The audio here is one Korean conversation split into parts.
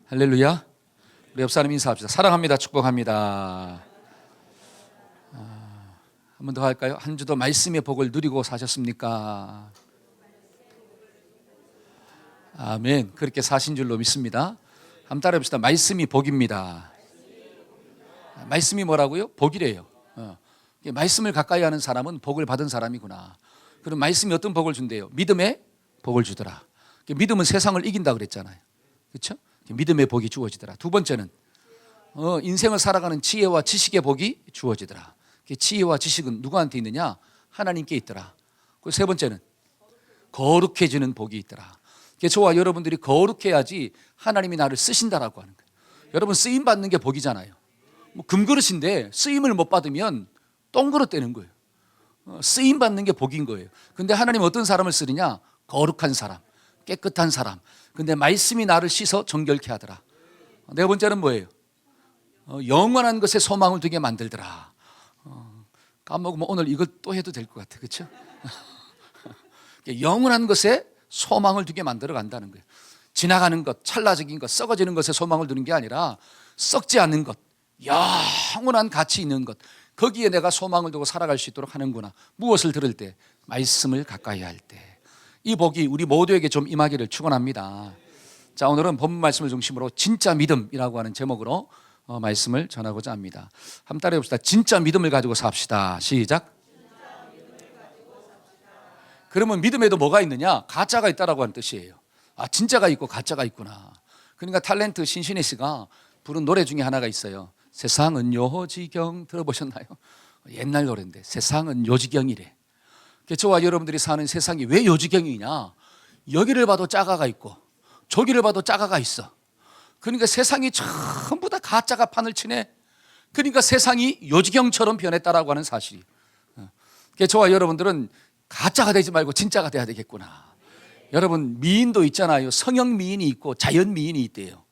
할렐루야. 우리 옆 사람 인사합시다. 사랑합니다. 축복합니다. 한 번 더 할까요? 한 주도 말씀의 복을 누리고 사셨습니까? 아멘. 그렇게 사신 줄로 믿습니다. 한번 따라해 봅시다. 말씀이 복입니다. 말씀이 뭐라고요? 복이래요. 말씀을 가까이 하는 사람은 복을 받은 사람이구나. 그럼 말씀이 어떤 복을 준대요? 믿음의 복을 주더라. 믿음은 세상을 이긴다 그랬잖아요. 그렇죠? 믿음의 복이 주어지더라. 두 번째는 인생을 살아가는 지혜와 지식의 복이 주어지더라. 지혜와 지식은 누구한테 있느냐? 하나님께 있더라. 그리고 세 번째는 거룩해지는 복이 있더라. 저와 여러분들이 거룩해야지 하나님이 나를 쓰신다라고 하는 거예요. 여러분 쓰임 받는 게 복이잖아요. 금그릇인데 쓰임을 못 받으면 똥그릇 되는 거예요. 쓰임 받는 게 복인 거예요. 근데 하나님은 어떤 사람을 쓰느냐? 거룩한 사람, 깨끗한 사람. 근데 말씀이 나를 씻어 정결케 하더라. 네 번째는 뭐예요? 영원한 것에 소망을 두게 만들더라. 까먹으면 오늘 이걸 또 해도 될 것 같아. 그렇죠? 영원한 것에 소망을 두게 만들어 간다는 거예요. 지나가는 것, 찰나적인 것, 썩어지는 것에 소망을 두는 게 아니라 썩지 않는 것, 영원한 가치 있는 것, 거기에 내가 소망을 두고 살아갈 수 있도록 하는구나. 무엇을 들을 때? 말씀을 가까이 할 때. 이 복이 우리 모두에게 좀 임하기를 축원합니다. 자, 오늘은 본문 말씀을 중심으로 진짜 믿음이라고 하는 제목으로 말씀을 전하고자 합니다. 한번 따라해 봅시다. 진짜 믿음을 가지고 삽시다. 시작. 그러면 믿음에도 뭐가 있느냐? 가짜가 있다라고 하는 뜻이에요. 아, 진짜가 있고 가짜가 있구나. 그러니까 탤런트 신신혜 씨가 부른 노래 중에 하나가 있어요. 세상은 요지경. 들어보셨나요? 옛날 노래인데 세상은 요지경이래. 저와 여러분들이 사는 세상이 왜 요지경이냐? 여기를 봐도 짜가가 있고 저기를 봐도 짜가가 있어. 그러니까 세상이 전부 다 가짜가 판을 치네. 그러니까 세상이 요지경처럼 변했다라고 하는 사실이. 저와 여러분들은 가짜가 되지 말고 진짜가 돼야 되겠구나. 여러분 미인도 있잖아요. 성형 미인이 있고 자연 미인이 있대요.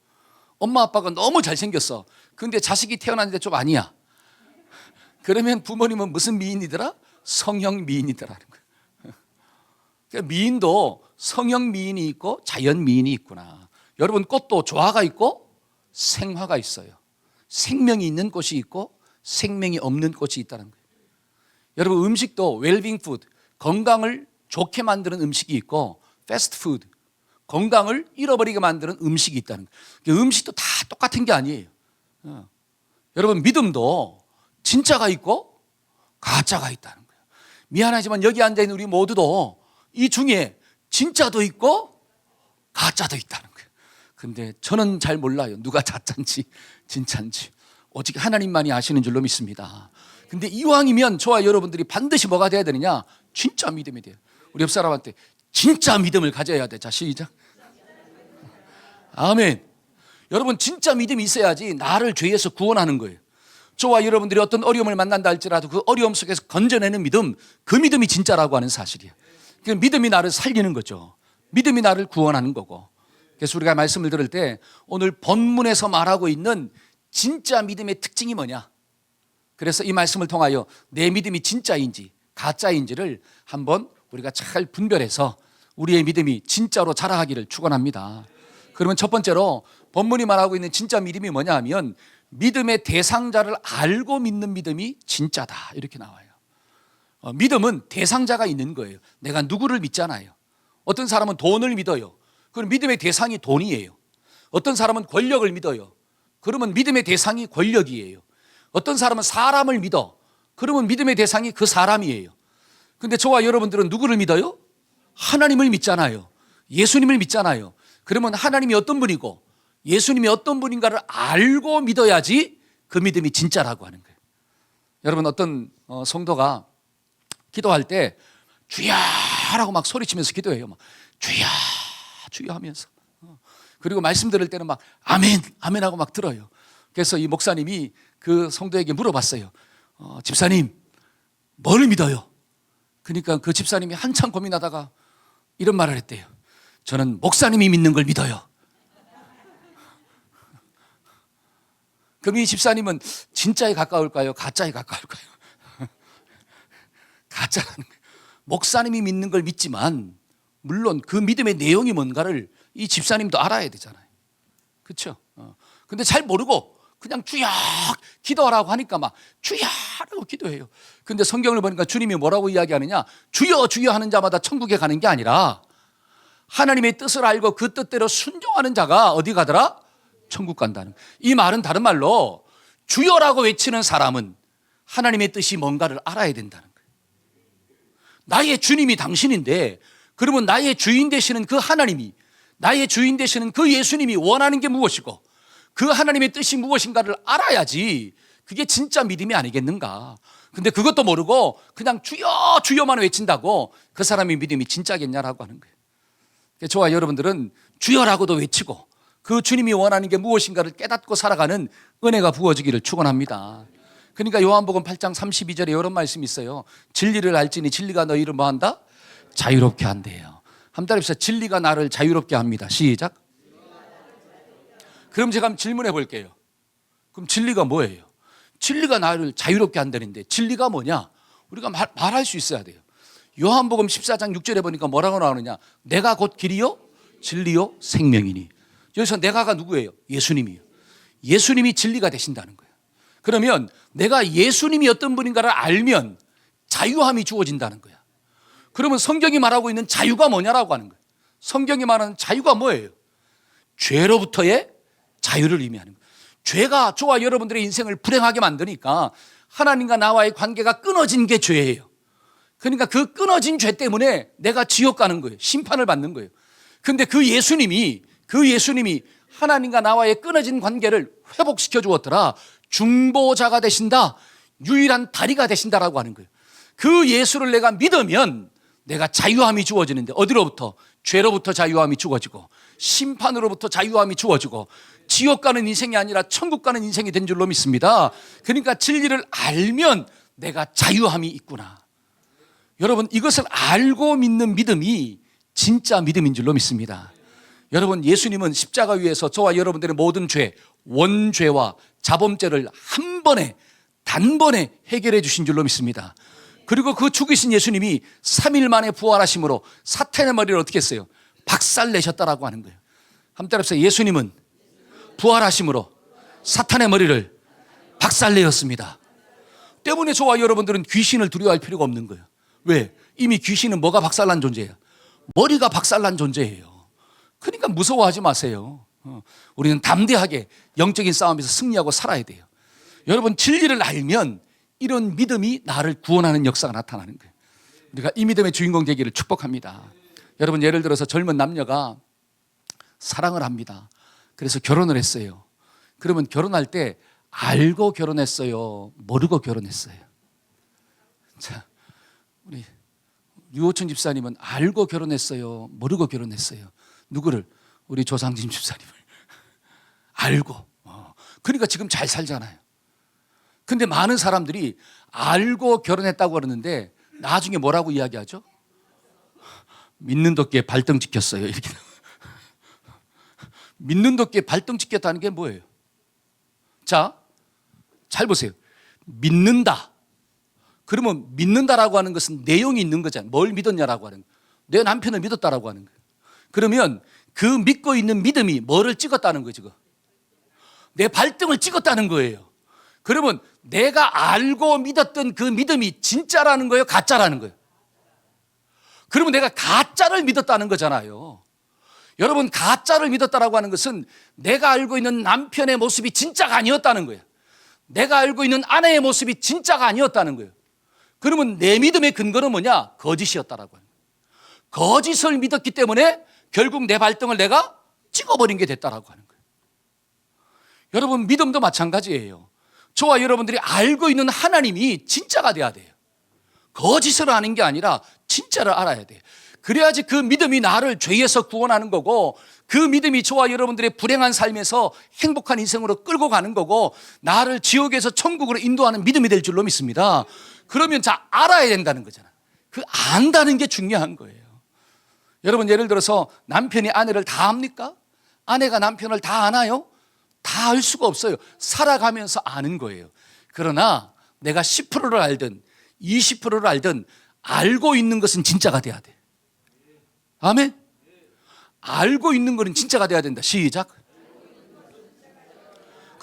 엄마 아빠가 너무 잘생겼어. 근데 자식이 태어났는데 좀 아니야. 그러면 부모님은 무슨 미인이더라? 성형 미인이더라는 거예요. 그러니까 미인도 성형 미인이 있고 자연 미인이 있구나. 여러분 꽃도 조화가 있고 생화가 있어요. 생명이 있는 꽃이 있고 생명이 없는 꽃이 있다는 거예요. 여러분 음식도 웰빙 푸드, 건강을 좋게 만드는 음식이 있고 패스트 푸드, 건강을 잃어버리게 만드는 음식이 있다는 거예요. 음식도 다 똑같은 게 아니에요. 여러분 믿음도 진짜가 있고 가짜가 있다는 거예요. 미안하지만 여기 앉아있는 우리 모두도 이 중에 진짜도 있고 가짜도 있다는 거예요. 근데 저는 잘 몰라요. 누가 가짜인지 진짜인지. 오직 하나님만이 아시는 줄로 믿습니다. 근데 이왕이면 저와 여러분들이 반드시 뭐가 돼야 되느냐? 진짜 믿음이 돼요. 우리 옆 사람한테 진짜 믿음을 가져야 돼. 자, 시작. 아멘. 여러분 진짜 믿음이 있어야지 나를 죄에서 구원하는 거예요. 저와 여러분들이 어떤 어려움을 만난다 할지라도 그 어려움 속에서 건져내는 믿음, 그 믿음이 진짜라고 하는 사실이에요. 그 믿음이 나를 살리는 거죠. 믿음이 나를 구원하는 거고. 그래서 우리가 말씀을 들을 때 오늘 본문에서 말하고 있는 진짜 믿음의 특징이 뭐냐? 그래서 이 말씀을 통하여 내 믿음이 진짜인지 가짜인지를 한번 우리가 잘 분별해서 우리의 믿음이 진짜로 자라가기를 축원합니다. 그러면 첫 번째로 본문이 말하고 있는 진짜 믿음이 뭐냐 하면 믿음의 대상자를 알고 믿는 믿음이 진짜다 이렇게 나와요. 믿음은 대상자가 있는 거예요. 내가 누구를 믿잖아요. 어떤 사람은 돈을 믿어요. 그럼 믿음의 대상이 돈이에요. 어떤 사람은 권력을 믿어요. 그러면 믿음의 대상이 권력이에요. 어떤 사람은 사람을 믿어. 그러면 믿음의 대상이 그 사람이에요. 근데 저와 여러분들은 누구를 믿어요? 하나님을 믿잖아요. 예수님을 믿잖아요. 그러면 하나님이 어떤 분이고 예수님이 어떤 분인가를 알고 믿어야지 그 믿음이 진짜라고 하는 거예요. 여러분 어떤 성도가 기도할 때 주야라고 막 소리치면서 기도해요. 막 주야 주야 하면서. 그리고 말씀 들을 때는 막 아멘 아멘 하고 막 들어요. 그래서 이 목사님이 그 성도에게 물어봤어요. 집사님 뭘 믿어요? 그러니까 그 집사님이 한참 고민하다가 이런 말을 했대요. 저는 목사님이 믿는 걸 믿어요. 그럼 이 집사님은 진짜에 가까울까요? 가짜에 가까울까요? 가짜라는 거예요. 목사님이 믿는 걸 믿지만 물론 그 믿음의 내용이 뭔가를 이 집사님도 알아야 되잖아요. 그렇죠? 근데 잘 모르고 그냥 주여 기도하라고 하니까 막 주여라고 기도해요. 근데 성경을 보니까 주님이 뭐라고 이야기하느냐? 주여 주여 하는 자마다 천국에 가는 게 아니라 하나님의 뜻을 알고 그 뜻대로 순종하는 자가 어디 가더라? 천국 간다는. 이 말은 다른 말로 주여라고 외치는 사람은 하나님의 뜻이 뭔가를 알아야 된다는 거예요. 나의 주님이 당신인데 그러면 나의 주인 되시는 그 하나님이, 나의 주인 되시는 그 예수님이 원하는 게 무엇이고 그 하나님의 뜻이 무엇인가를 알아야지 그게 진짜 믿음이 아니겠는가. 근데 그것도 모르고 그냥 주여 주여만 외친다고 그 사람의 믿음이 진짜겠냐라고 하는 거예요. 저와 여러분들은 주여라고도 외치고 그 주님이 원하는 게 무엇인가를 깨닫고 살아가는 은혜가 부어지기를 축원합니다. 그러니까 요한복음 8장 32절에 이런 말씀이 있어요. 진리를 알지니 진리가 너희를 뭐한다? 자유롭게 한대요. 한번 따라합시다. 진리가 나를 자유롭게 합니다. 시작. 그럼 제가 한번 질문해 볼게요. 그럼 진리가 뭐예요? 진리가 나를 자유롭게 한다는데 진리가 뭐냐? 우리가 말할 수 있어야 돼요. 요한복음 14장 6절에 보니까 뭐라고 나오느냐? 내가 곧 길이요 진리요 생명이니. 여기서 내가가 누구예요? 예수님이요. 예수님이 진리가 되신다는 거예요. 그러면 내가 예수님이 어떤 분인가를 알면 자유함이 주어진다는 거야. 그러면 성경이 말하고 있는 자유가 뭐냐라고 하는 거예요. 성경이 말하는 자유가 뭐예요? 죄로부터의 자유를 의미하는 거예요. 죄가 저와 여러분들의 인생을 불행하게 만드니까 하나님과 나와의 관계가 끊어진 게 죄예요. 그러니까 그 끊어진 죄 때문에 내가 지옥 가는 거예요. 심판을 받는 거예요. 근데 그 예수님이 하나님과 나와의 끊어진 관계를 회복시켜 주었더라. 중보자가 되신다. 유일한 다리가 되신다라고 하는 거예요. 그 예수를 내가 믿으면 내가 자유함이 주어지는데 어디로부터? 죄로부터 자유함이 주어지고 심판으로부터 자유함이 주어지고 지옥 가는 인생이 아니라 천국 가는 인생이 된 줄로 믿습니다. 그러니까 진리를 알면 내가 자유함이 있구나. 여러분 이것을 알고 믿는 믿음이 진짜 믿음인 줄로 믿습니다. 여러분 예수님은 십자가 위에서 저와 여러분들의 모든 죄, 원죄와 자범죄를 한 번에 단번에 해결해 주신 줄로 믿습니다. 그리고 그 죽으신 예수님이 3일 만에 부활하심으로 사탄의 머리를 어떻게 했어요? 박살내셨다라고 하는 거예요. 한번 따라해보세요. 예수님은 부활하심으로 사탄의 머리를 박살내었습니다. 때문에 저와 여러분들은 귀신을 두려워할 필요가 없는 거예요. 왜? 이미 귀신은 뭐가 박살난 존재예요? 머리가 박살난 존재예요. 그러니까 무서워하지 마세요. 우리는 담대하게 영적인 싸움에서 승리하고 살아야 돼요. 여러분 진리를 알면 이런 믿음이 나를 구원하는 역사가 나타나는 거예요. 우리가 이 믿음의 주인공 되기를 축복합니다. 여러분 예를 들어서 젊은 남녀가 사랑을 합니다. 그래서 결혼을 했어요. 그러면 결혼할 때 알고 결혼했어요? 모르고 결혼했어요? 자, 우리 류호천 집사님은 알고 결혼했어요? 모르고 결혼했어요? 누구를? 우리 조상진 집사님을 알고. 그러니까 지금 잘 살잖아요. 근데 많은 사람들이 알고 결혼했다고 그러는데 나중에 뭐라고 이야기하죠? 믿는 덕기에 발등 찍혔어요. 이렇게. 믿는 덕기에 발등 찍혔다는 게 뭐예요? 자, 잘 보세요. 믿는다. 그러면 믿는다라고 하는 것은 내용이 있는 거잖아요. 뭘 믿었냐라고 하는 거예요. 내 남편을 믿었다라고 하는 거예요. 그러면 그 믿고 있는 믿음이 뭐를 찍었다는 거예요, 지금? 내 발등을 찍었다는 거예요. 그러면 내가 알고 믿었던 그 믿음이 진짜라는 거예요, 가짜라는 거예요? 그러면 내가 가짜를 믿었다는 거잖아요. 여러분 가짜를 믿었다라고 하는 것은 내가 알고 있는 남편의 모습이 진짜가 아니었다는 거예요. 내가 알고 있는 아내의 모습이 진짜가 아니었다는 거예요. 그러면 내 믿음의 근거는 뭐냐? 거짓이었다라고 하는 거예요. 거짓을 믿었기 때문에 결국 내 발등을 내가 찍어버린 게 됐다라고 하는 거예요. 여러분 믿음도 마찬가지예요. 저와 여러분들이 알고 있는 하나님이 진짜가 돼야 돼요. 거짓을 하는 게 아니라 진짜를 알아야 돼요. 그래야지 그 믿음이 나를 죄에서 구원하는 거고 그 믿음이 저와 여러분들의 불행한 삶에서 행복한 인생으로 끌고 가는 거고 나를 지옥에서 천국으로 인도하는 믿음이 될 줄로 믿습니다. 그러면 자 알아야 된다는 거잖아. 그 안다는 게 중요한 거예요. 여러분 예를 들어서 남편이 아내를 다 압니까? 아내가 남편을 다 아나요? 다 알 수가 없어요. 살아가면서 아는 거예요. 그러나 내가 10%를 알든 20%를 알든 알고 있는 것은 진짜가 돼야 돼. 아멘? 알고 있는 거는 진짜가 돼야 된다. 시작.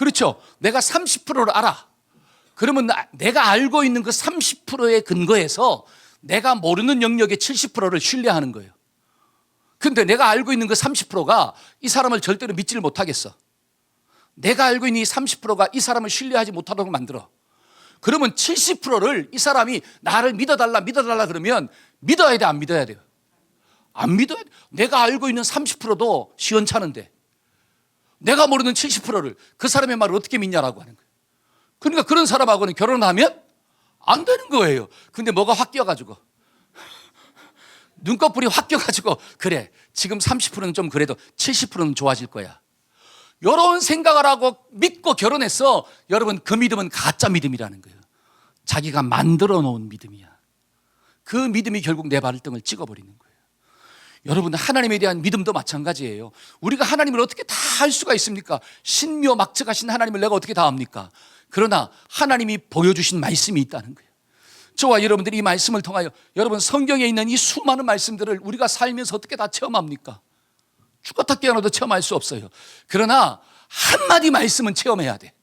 그렇죠. 내가 30%를 알아. 그러면 내가 알고 있는 그 30%의 근거에서 내가 모르는 영역의 70%를 신뢰하는 거예요. 근데 내가 알고 있는 그 30%가 이 사람을 절대로 믿지를 못하겠어. 내가 알고 있는 이 30%가 이 사람을 신뢰하지 못하도록 만들어. 그러면 70%를 이 사람이 나를 믿어달라 그러면 믿어야 돼, 안 믿어야 돼요? 안 믿어야 돼. 내가 알고 있는 30%도 시원찮은데 내가 모르는 70%를 그 사람의 말을 어떻게 믿냐라고 하는 거예요. 그러니까 그런 사람하고는 결혼하면 안 되는 거예요. 근데 뭐가 확 끼어가지고 눈꺼풀이 확 끼어가지고 그래 지금 30%는 좀 그래도 70%는 좋아질 거야. 이런 생각을 하고 믿고 결혼했어. 여러분 그 믿음은 가짜 믿음이라는 거예요. 자기가 만들어 놓은 믿음이야. 그 믿음이 결국 내 발등을 찍어버리는 거예요. 여러분 하나님에 대한 믿음도 마찬가지예요. 우리가 하나님을 어떻게 다 할 수가 있습니까? 신묘막측하신 하나님을 내가 어떻게 다 압니까? 그러나 하나님이 보여주신 말씀이 있다는 거예요. 저와 여러분들이 이 말씀을 통하여 여러분 성경에 있는 이 수많은 말씀들을 우리가 살면서 어떻게 다 체험합니까? 죽었다 깨어나도 체험할 수 없어요. 그러나 한마디 말씀은 체험해야 돼.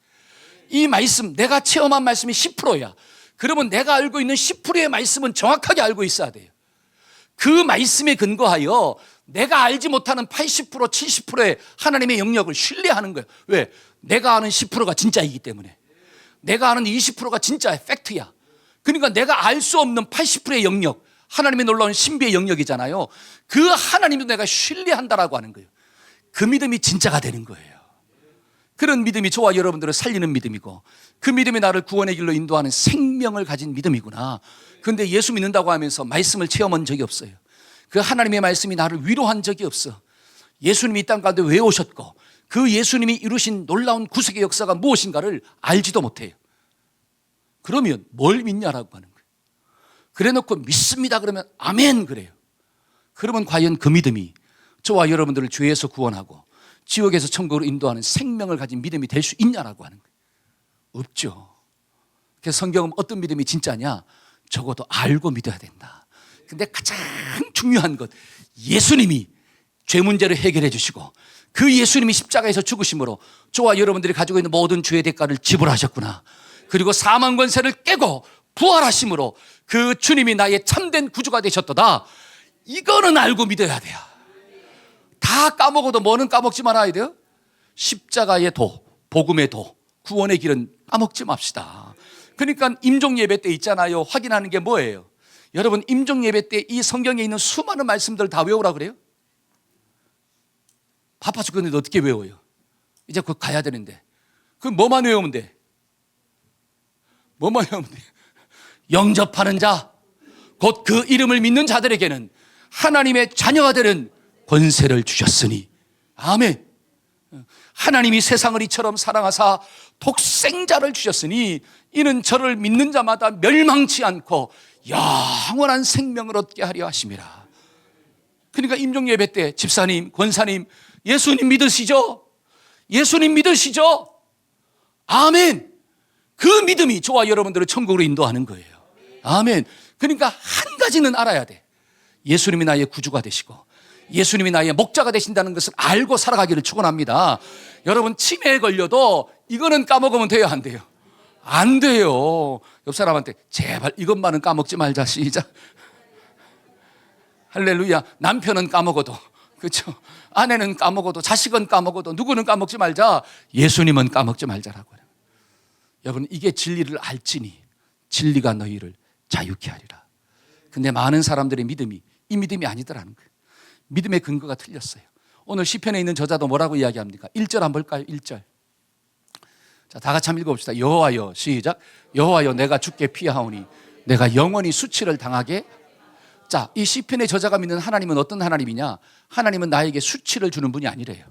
이 말씀 내가 체험한 말씀이 10%야. 그러면 내가 알고 있는 10%의 말씀은 정확하게 알고 있어야 돼요. 그 말씀에 근거하여 내가 알지 못하는 80%, 70%의 하나님의 영역을 신뢰하는 거예요. 왜? 내가 아는 10%가 진짜이기 때문에. 내가 아는 20%가 진짜 팩트야. 그러니까 내가 알 수 없는 80%의 영역, 하나님의 놀라운 신비의 영역이잖아요. 그 하나님도 내가 신뢰한다라고 하는 거예요. 그 믿음이 진짜가 되는 거예요. 그런 믿음이 저와 여러분들을 살리는 믿음이고 그 믿음이 나를 구원의 길로 인도하는 생명을 가진 믿음이구나. 그런데 예수 믿는다고 하면서 말씀을 체험한 적이 없어요. 그 하나님의 말씀이 나를 위로한 적이 없어. 예수님이 이 땅 가운데 왜 오셨고 그 예수님이 이루신 놀라운 구속의 역사가 무엇인가를 알지도 못해요. 그러면 뭘 믿냐라고 하는 거예요. 그래놓고 믿습니다 그러면 아멘 그래요. 그러면 과연 그 믿음이 저와 여러분들을 죄에서 구원하고 지옥에서 천국으로 인도하는 생명을 가진 믿음이 될 수 있냐라고 하는 거예요. 없죠. 그래서 성경은 어떤 믿음이 진짜냐? 적어도 알고 믿어야 된다. 근데 가장 중요한 것, 예수님이 죄 문제를 해결해 주시고 그 예수님이 십자가에서 죽으심으로 저와 여러분들이 가지고 있는 모든 죄의 대가를 지불하셨구나. 그리고 사망 권세를 깨고 부활하심으로 그 주님이 나의 참된 구주가 되셨도다. 이거는 알고 믿어야 돼요. 다 까먹어도 뭐는 까먹지 말아야 돼요? 십자가의 도, 복음의 도, 구원의 길은 까먹지 맙시다. 그러니까 임종 예배 때 있잖아요. 확인하는 게 뭐예요? 여러분 임종 예배 때 이 성경에 있는 수많은 말씀들을 다 외우라 그래요? 바빠 죽겠는데 어떻게 외워요? 이제 곧 가야 되는데 그럼 뭐만 외우면 돼? 뭐만 외우면 돼? 영접하는 자, 곧 그 이름을 믿는 자들에게는 하나님의 자녀가 되는 권세를 주셨으니 아멘. 하나님이 세상을 이처럼 사랑하사 독생자를 주셨으니 이는 저를 믿는 자마다 멸망치 않고 영원한 생명을 얻게 하려 하심이라. 그러니까 임종예배 때 집사님, 권사님 예수님 믿으시죠? 예수님 믿으시죠? 아멘. 그 믿음이 저와 여러분들을 천국으로 인도하는 거예요. 아멘. 그러니까 한 가지는 알아야 돼. 예수님이 나의 구주가 되시고 예수님이 나의 목자가 되신다는 것을 알고 살아가기를 축원합니다. 여러분 치매에 걸려도 이거는 까먹으면 돼요, 안 돼요? 안 돼요. 옆 사람한테 제발 이것만은 까먹지 말자. 시작. 할렐루야. 남편은 까먹어도, 그렇죠? 아내는 까먹어도, 자식은 까먹어도, 누구는 까먹지 말자. 예수님은 까먹지 말자라고 해요. 여러분 이게 진리를 알지니 진리가 너희를 자유케 하리라. 근데 많은 사람들의 믿음이 이 믿음이 아니더라는 거예요. 믿음의 근거가 틀렸어요. 오늘 시편에 있는 저자도 뭐라고 이야기합니까? 1절 한번 볼까요? 1절. 자, 다 같이 한번 읽어봅시다. 여호와여, 시작. 여호와여, 내가 주께 피하오니 내가 영원히 수치를 당하게. 자, 이 시편의 저자가 믿는 하나님은 어떤 하나님이냐? 하나님은 나에게 수치를 주는 분이 아니래요.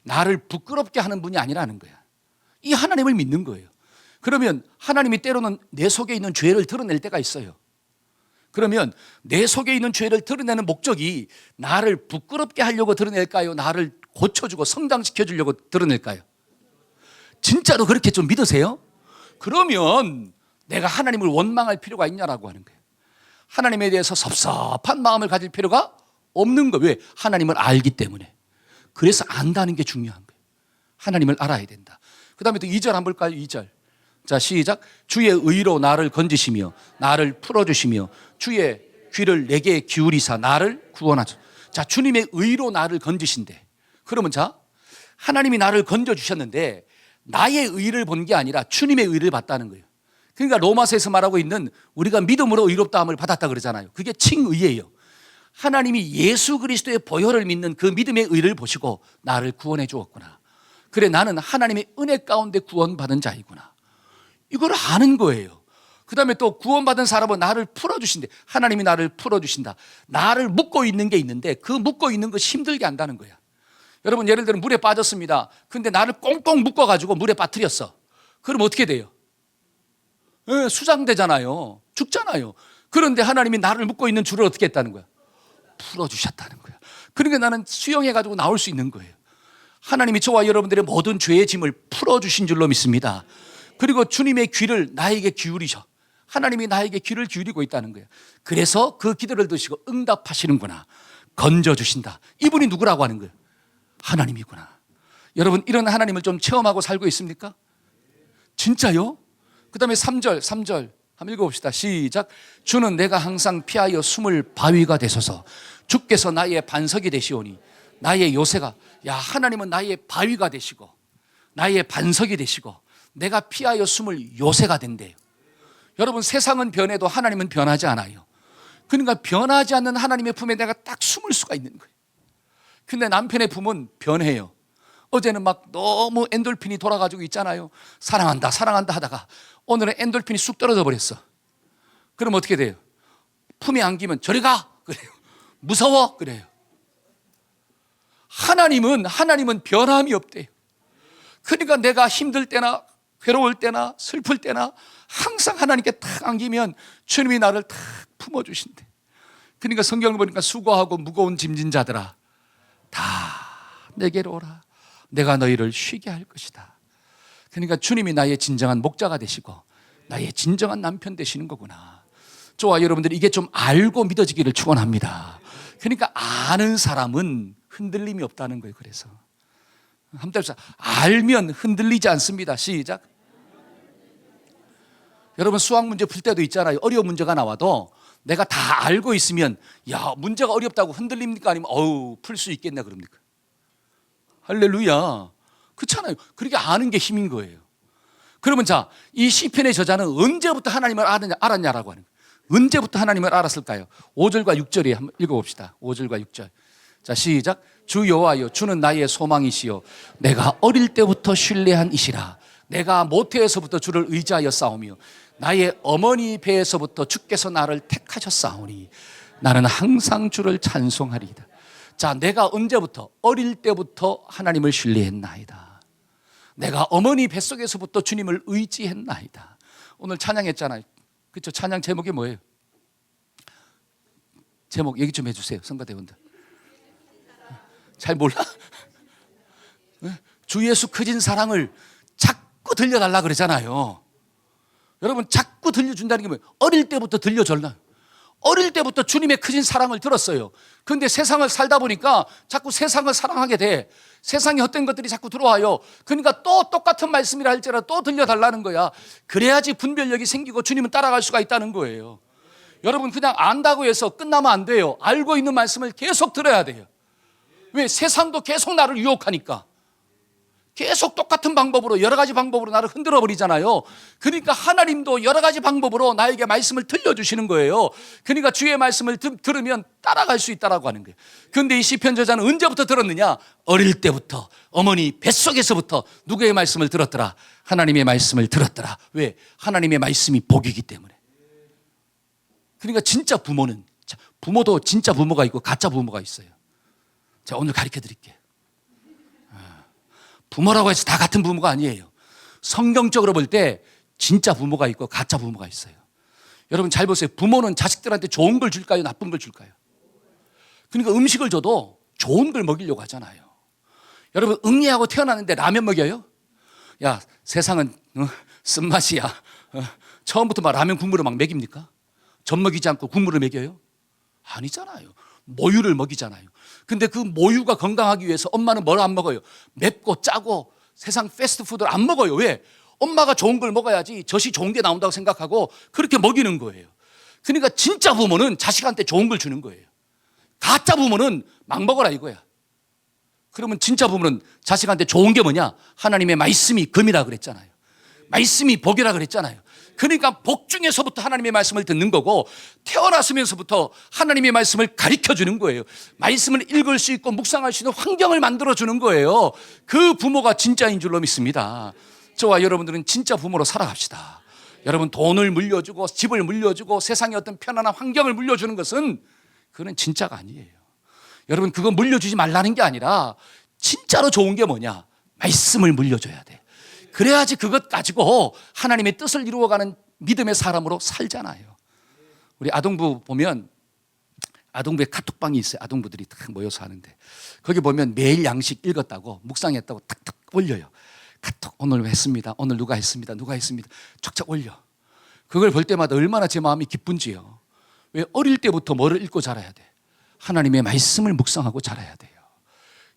나를 부끄럽게 하는 분이 아니라는 거야. 이 하나님을 믿는 거예요. 그러면 하나님이 때로는 내 속에 있는 죄를 드러낼 때가 있어요. 그러면 내 속에 있는 죄를 드러내는 목적이 나를 부끄럽게 하려고 드러낼까요? 나를 고쳐주고 성장시켜주려고 드러낼까요? 진짜로 그렇게 좀 믿으세요? 그러면 내가 하나님을 원망할 필요가 있냐라고 하는 거예요. 하나님에 대해서 섭섭한 마음을 가질 필요가 없는 거예요. 왜? 하나님을 알기 때문에. 그래서 안다는 게 중요한 거예요. 하나님을 알아야 된다. 그 다음에 또 2절 한번 볼까요? 2절. 자, 시작. 주의 의로 나를 건지시며 나를 풀어주시며 주의 귀를 내게 기울이사 나를 구원하소서. 자, 주님의 의로 나를 건지신대. 그러면 자, 하나님이 나를 건져주셨는데 나의 의를 본 게 아니라 주님의 의를 봤다는 거예요. 그러니까 로마서에서 말하고 있는 우리가 믿음으로 의롭다함을 받았다 그러잖아요. 그게 칭의예요. 하나님이 예수 그리스도의 보혈을 믿는 그 믿음의 의를 보시고 나를 구원해 주었구나. 그래, 나는 하나님의 은혜 가운데 구원받은 자이구나. 이걸 아는 거예요. 그 다음에 또 구원받은 사람은 나를 풀어주신대. 하나님이 나를 풀어주신다. 나를 묶고 있는 게 있는데 그 묶고 있는 것이 힘들게 한다는 거야. 여러분, 예를 들어 물에 빠졌습니다. 근데 나를 꽁꽁 묶어가지고 물에 빠뜨렸어. 그럼 어떻게 돼요? 수장되잖아요. 죽잖아요. 그런데 하나님이 나를 묶고 있는 줄을 어떻게 했다는 거야? 풀어주셨다는 거야. 그러니까 나는 수영해가지고 나올 수 있는 거예요. 하나님이 저와 여러분들의 모든 죄의 짐을 풀어주신 줄로 믿습니다. 그리고 주님의 귀를 나에게 기울이셔. 하나님이 나에게 귀를 기울이고 있다는 거예요. 그래서 그 기도를 드시고 응답하시는구나. 건져주신다. 이분이 누구라고 하는 거예요? 하나님이구나. 여러분, 이런 하나님을 좀 체험하고 살고 있습니까? 진짜요? 그 다음에 3절 한번 읽어봅시다. 시작. 주는 내가 항상 피하여 숨을 바위가 되소서. 주께서 나의 반석이 되시오니 나의 요새가. 야, 하나님은 나의 바위가 되시고 나의 반석이 되시고 내가 피하여 숨을 요새가 된대요. 여러분, 세상은 변해도 하나님은 변하지 않아요. 그러니까 변하지 않는 하나님의 품에 내가 딱 숨을 수가 있는 거예요. 근데 남편의 품은 변해요. 어제는 막 너무 엔돌핀이 돌아가지고 있잖아요. 사랑한다 사랑한다 하다가 오늘은 엔돌핀이 쑥 떨어져 버렸어. 그럼 어떻게 돼요? 품에 안기면 저리 가 그래요. 무서워 그래요. 하나님은 변함이 없대요. 그러니까 내가 힘들 때나 괴로울 때나 슬플 때나 항상 하나님께 탁 안기면 주님이 나를 탁 품어주신대. 그러니까 성경을 보니까 수고하고 무거운 짐진 자들아 다 내게로 오라. 내가 너희를 쉬게 할 것이다. 그러니까 주님이 나의 진정한 목자가 되시고 나의 진정한 남편 되시는 거구나. 저와 여러분들이 이게 좀 알고 믿어지기를 축원합니다. 그러니까 아는 사람은 흔들림이 없다는 거예요. 그래서 한번 해보자. 알면 흔들리지 않습니다. 시작. 여러분, 수학 문제 풀 때도 있잖아요. 어려운 문제가 나와도 내가 다 알고 있으면 야, 문제가 어렵다고 흔들립니까? 아니면 풀 수 있겠나 그럽니까? 할렐루야. 그렇잖아요. 그렇게 아는 게 힘인 거예요. 그러면 자, 이 시편의 저자는 언제부터 하나님을 알았냐라고 하는 거예요. 언제부터 하나님을 알았을까요? 5절과 6절에 한번 읽어봅시다. 5절과 6절. 자, 시작. 주 여호와여, 주는 나의 소망이시요 내가 어릴 때부터 신뢰한 이시라. 내가 모태에서부터 주를 의지하여 싸우며 나의 어머니 배에서부터 주께서 나를 택하셨사오니 나는 항상 주를 찬송하리이다. 자, 내가 언제부터? 어릴 때부터 하나님을 신뢰했나이다. 내가 어머니 뱃속에서부터 주님을 의지했나이다. 오늘 찬양했잖아요. 그렇죠? 찬양 제목이 뭐예요? 제목 얘기 좀 해주세요. 성가대원들 잘 몰라? 주 예수 크신 사랑을 자꾸 들려달라 그러잖아요. 여러분, 자꾸 들려준다는 게 뭐예요? 어릴 때부터 들려줬나? 어릴 때부터 주님의 크신 사랑을 들었어요. 그런데 세상을 살다 보니까 자꾸 세상을 사랑하게 돼. 세상에 헛된 것들이 자꾸 들어와요. 그러니까 또 똑같은 말씀이라 할지라도 또 들려달라는 거야. 그래야지 분별력이 생기고 주님은 따라갈 수가 있다는 거예요. 여러분, 그냥 안다고 해서 끝나면 안 돼요. 알고 있는 말씀을 계속 들어야 돼요. 왜? 세상도 계속 나를 유혹하니까. 계속 똑같은 방법으로, 여러 가지 방법으로 나를 흔들어 버리잖아요. 그러니까 하나님도 여러 가지 방법으로 나에게 말씀을 들려주시는 거예요. 그러니까 주의 말씀을 들으면 따라갈 수 있다라고 하는 거예요. 그런데 이 시편 저자는 언제부터 들었느냐? 어릴 때부터, 어머니 뱃속에서부터 누구의 말씀을 들었더라? 하나님의 말씀을 들었더라. 왜? 하나님의 말씀이 복이기 때문에. 그러니까 진짜 부모는, 부모도 진짜 부모가 있고 가짜 부모가 있어요. 자, 오늘 가르쳐 드릴게요. 부모라고 해서 다 같은 부모가 아니에요. 성경적으로 볼 때 진짜 부모가 있고 가짜 부모가 있어요. 여러분 잘 보세요. 부모는 자식들한테 좋은 걸 줄까요? 나쁜 걸 줄까요? 그러니까 음식을 줘도 좋은 걸 먹이려고 하잖아요. 여러분, 응애하고 태어났는데 라면 먹여요? 야, 세상은 쓴맛이야. 처음부터 막 라면 국물을 막 먹입니까? 전 먹이지 않고 국물을 먹여요? 아니잖아요. 모유를 먹이잖아요. 근데 그 모유가 건강하기 위해서 엄마는 뭘 안 먹어요? 맵고 짜고 세상 패스트푸드를 안 먹어요. 왜? 엄마가 좋은 걸 먹어야지 젖이 좋은 게 나온다고 생각하고 그렇게 먹이는 거예요. 그러니까 진짜 부모는 자식한테 좋은 걸 주는 거예요. 가짜 부모는 막 먹어라 이거야. 그러면 진짜 부모는 자식한테 좋은 게 뭐냐? 하나님의 말씀이 금이라 그랬잖아요. 말씀이 복이라 그랬잖아요. 그러니까 복 중에서부터 하나님의 말씀을 듣는 거고 태어났으면서부터 하나님의 말씀을 가르쳐 주는 거예요. 말씀을 읽을 수 있고 묵상할 수 있는 환경을 만들어 주는 거예요. 그 부모가 진짜인 줄로 믿습니다. 저와 여러분들은 진짜 부모로 살아갑시다. 여러분 돈을 물려주고 집을 물려주고 세상의 어떤 편안한 환경을 물려주는 것은 그건 진짜가 아니에요. 여러분 그거 물려주지 말라는 게 아니라 진짜로 좋은 게 뭐냐? 말씀을 물려줘야 돼. 그래야지 그것 가지고 하나님의 뜻을 이루어가는 믿음의 사람으로 살잖아요. 우리 아동부 보면 아동부에 카톡방이 있어요. 아동부들이 딱 모여서 하는데 거기 보면 매일 양식 읽었다고 묵상했다고 탁탁 올려요. 카톡 오늘 했습니다. 오늘 누가 했습니다. 누가 했습니다. 쫙쫙 올려. 그걸 볼 때마다 얼마나 제 마음이 기쁜지요. 왜? 어릴 때부터 뭐를 읽고 자라야 돼? 하나님의 말씀을 묵상하고 자라야 돼요.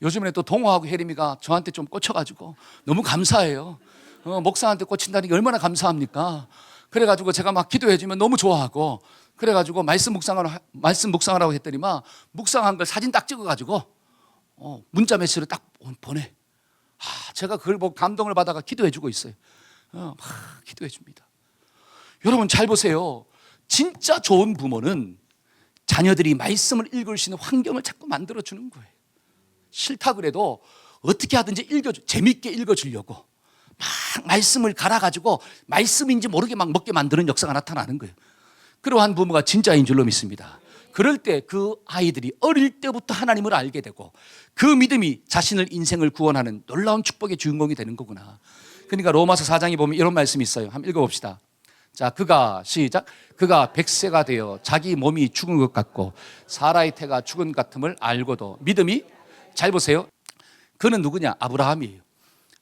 요즘에 또 동호하고 혜림이가 저한테 좀 꽂혀가지고 너무 감사해요. 목사한테 꽂힌다는 게 얼마나 감사합니까? 그래가지고 제가 막 기도해주면 너무 좋아하고 그래가지고 말씀 묵상하라고 했더니만 묵상한 걸 사진 딱 찍어가지고 문자 메시지를 딱 보내. 제가 그걸 보고 감동을 받아가 기도해주고 있어요. 막 기도해줍니다. 여러분 잘 보세요. 진짜 좋은 부모는 자녀들이 말씀을 읽을 수 있는 환경을 자꾸 만들어주는 거예요. 싫다 그래도 어떻게 하든지 재밌게 읽어주려고 막 말씀을 갈아가지고 말씀인지 모르게 막 먹게 만드는 역사가 나타나는 거예요. 그러한 부모가 진짜인 줄로 믿습니다. 그럴 때 그 아이들이 어릴 때부터 하나님을 알게 되고 그 믿음이 자신을 인생을 구원하는 놀라운 축복의 주인공이 되는 거구나. 그러니까 로마서 4장에 보면 이런 말씀이 있어요. 한번 읽어봅시다. 자, 시작. 그가 100세가 되어 자기 몸이 죽은 것 같고 사라의 태가 죽은 것 같음을 알고도 믿음이, 잘 보세요. 그는 누구냐? 아브라함이에요.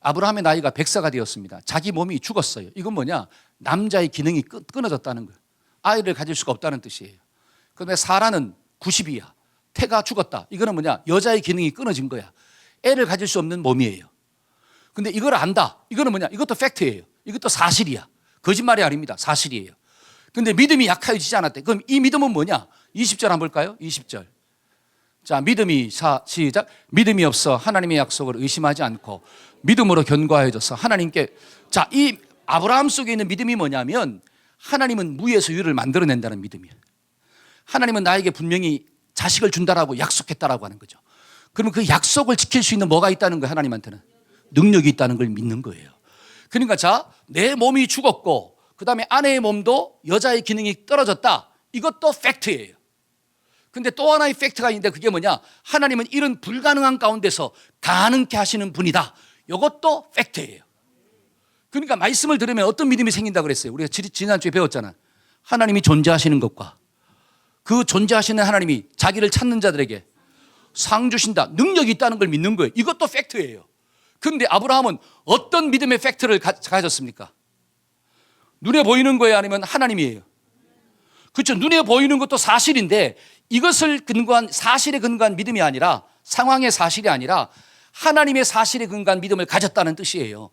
아브라함의 나이가 100세가 되었습니다. 자기 몸이 죽었어요. 이건 뭐냐? 남자의 기능이 끊어졌다는 거예요. 아이를 가질 수가 없다는 뜻이에요. 그런데 사라는 90이야. 태가 죽었다. 이거는 뭐냐? 여자의 기능이 끊어진 거야. 애를 가질 수 없는 몸이에요. 근데 이걸 안다. 이거는 뭐냐? 이것도 팩트예요. 이것도 사실이야. 거짓말이 아닙니다. 사실이에요. 근데 믿음이 약해지지 않았대. 그럼 이 믿음은 뭐냐? 20절 한번 볼까요? 20절. 자, 시작. 믿음이 없어 하나님의 약속을 의심하지 않고 믿음으로 견고해져서 하나님께, 자, 이 아브라함 속에 있는 믿음이 뭐냐면 하나님은 무에서 유를 만들어낸다는 믿음이에요. 하나님은 나에게 분명히 자식을 준다라고 약속했다라고 하는 거죠. 그러면 그 약속을 지킬 수 있는 뭐가 있다는 거예요? 하나님한테는 능력이 있다는 걸 믿는 거예요. 그러니까 자, 내 몸이 죽었고 그 다음에 아내의 몸도 여자의 기능이 떨어졌다. 이것도 팩트예요. 근데 또 하나의 팩트가 있는데 그게 뭐냐? 하나님은 이런 불가능한 가운데서 가능케 하시는 분이다. 이것도 팩트예요. 그러니까 말씀을 들으면 어떤 믿음이 생긴다고 그랬어요? 우리가 지난주에 배웠잖아. 하나님이 존재하시는 것과 그 존재하시는 하나님이 자기를 찾는 자들에게 상 주신다. 능력이 있다는 걸 믿는 거예요. 이것도 팩트예요. 그런데 아브라함은 어떤 믿음의 팩트를 가졌습니까? 눈에 보이는 거예요? 아니면 하나님이에요? 그렇죠. 눈에 보이는 것도 사실인데 이것을 근거한, 사실에 근거한 믿음이 아니라, 상황의 사실이 아니라 하나님의 사실에 근거한 믿음을 가졌다는 뜻이에요.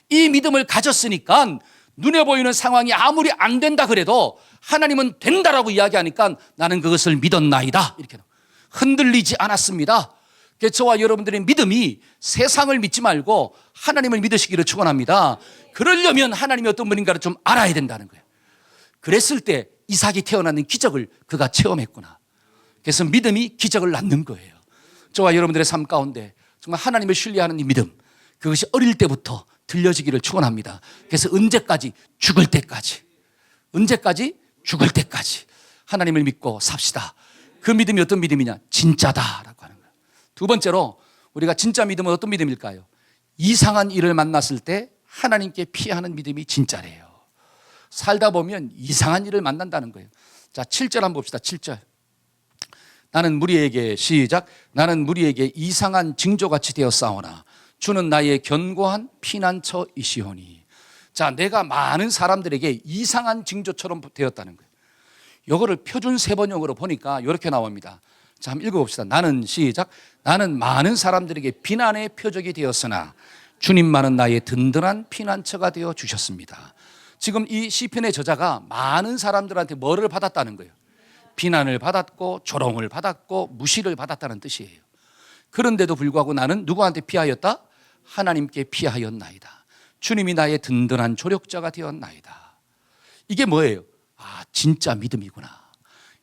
이 믿음을 가졌으니까 눈에 보이는 상황이 아무리 안 된다 그래도 하나님은 된다라고 이야기하니까 나는 그것을 믿었나이다. 이렇게 흔들리지 않았습니다. 그래서 저와 여러분들의 믿음이 세상을 믿지 말고 하나님을 믿으시기를 축원합니다. 그러려면 하나님이 어떤 분인가를 좀 알아야 된다는 거예요. 그랬을 때 이삭이 태어나는 기적을 그가 체험했구나. 그래서 믿음이 기적을 낳는 거예요. 저와 여러분들의 삶 가운데 정말 하나님을 신뢰하는 이 믿음, 그것이 어릴 때부터 들려지기를 축원합니다. 그래서 언제까지? 죽을 때까지. 언제까지? 죽을 때까지 하나님을 믿고 삽시다. 그 믿음이 어떤 믿음이냐? 진짜다라고 하는 거예요. 두 번째로 우리가 진짜 믿음은 어떤 믿음일까요? 이상한 일을 만났을 때 하나님께 피하는 믿음이 진짜래요. 살다 보면 이상한 일을 만난다는 거예요. 자, 7절 한번 봅시다. 7절. 나는 무리에게, 시작. 나는 무리에게 이상한 징조같이 되었사오나 주는 나의 견고한 피난처이시오니. 자, 내가 많은 사람들에게 이상한 징조처럼 되었다는 거예요. 이거를 표준 세번역으로 보니까 이렇게 나옵니다. 자, 한번 읽어봅시다. 나는, 시작. 나는 많은 사람들에게 비난의 표적이 되었으나 주님만은 나의 든든한 피난처가 되어 주셨습니다. 지금 이 시편의 저자가 많은 사람들한테 뭐를 받았다는 거예요? 비난을 받았고 조롱을 받았고 무시를 받았다는 뜻이에요. 그런데도 불구하고 나는 누구한테 피하였다? 하나님께 피하였나이다. 주님이 나의 든든한 조력자가 되었나이다. 이게 뭐예요? 아, 진짜 믿음이구나.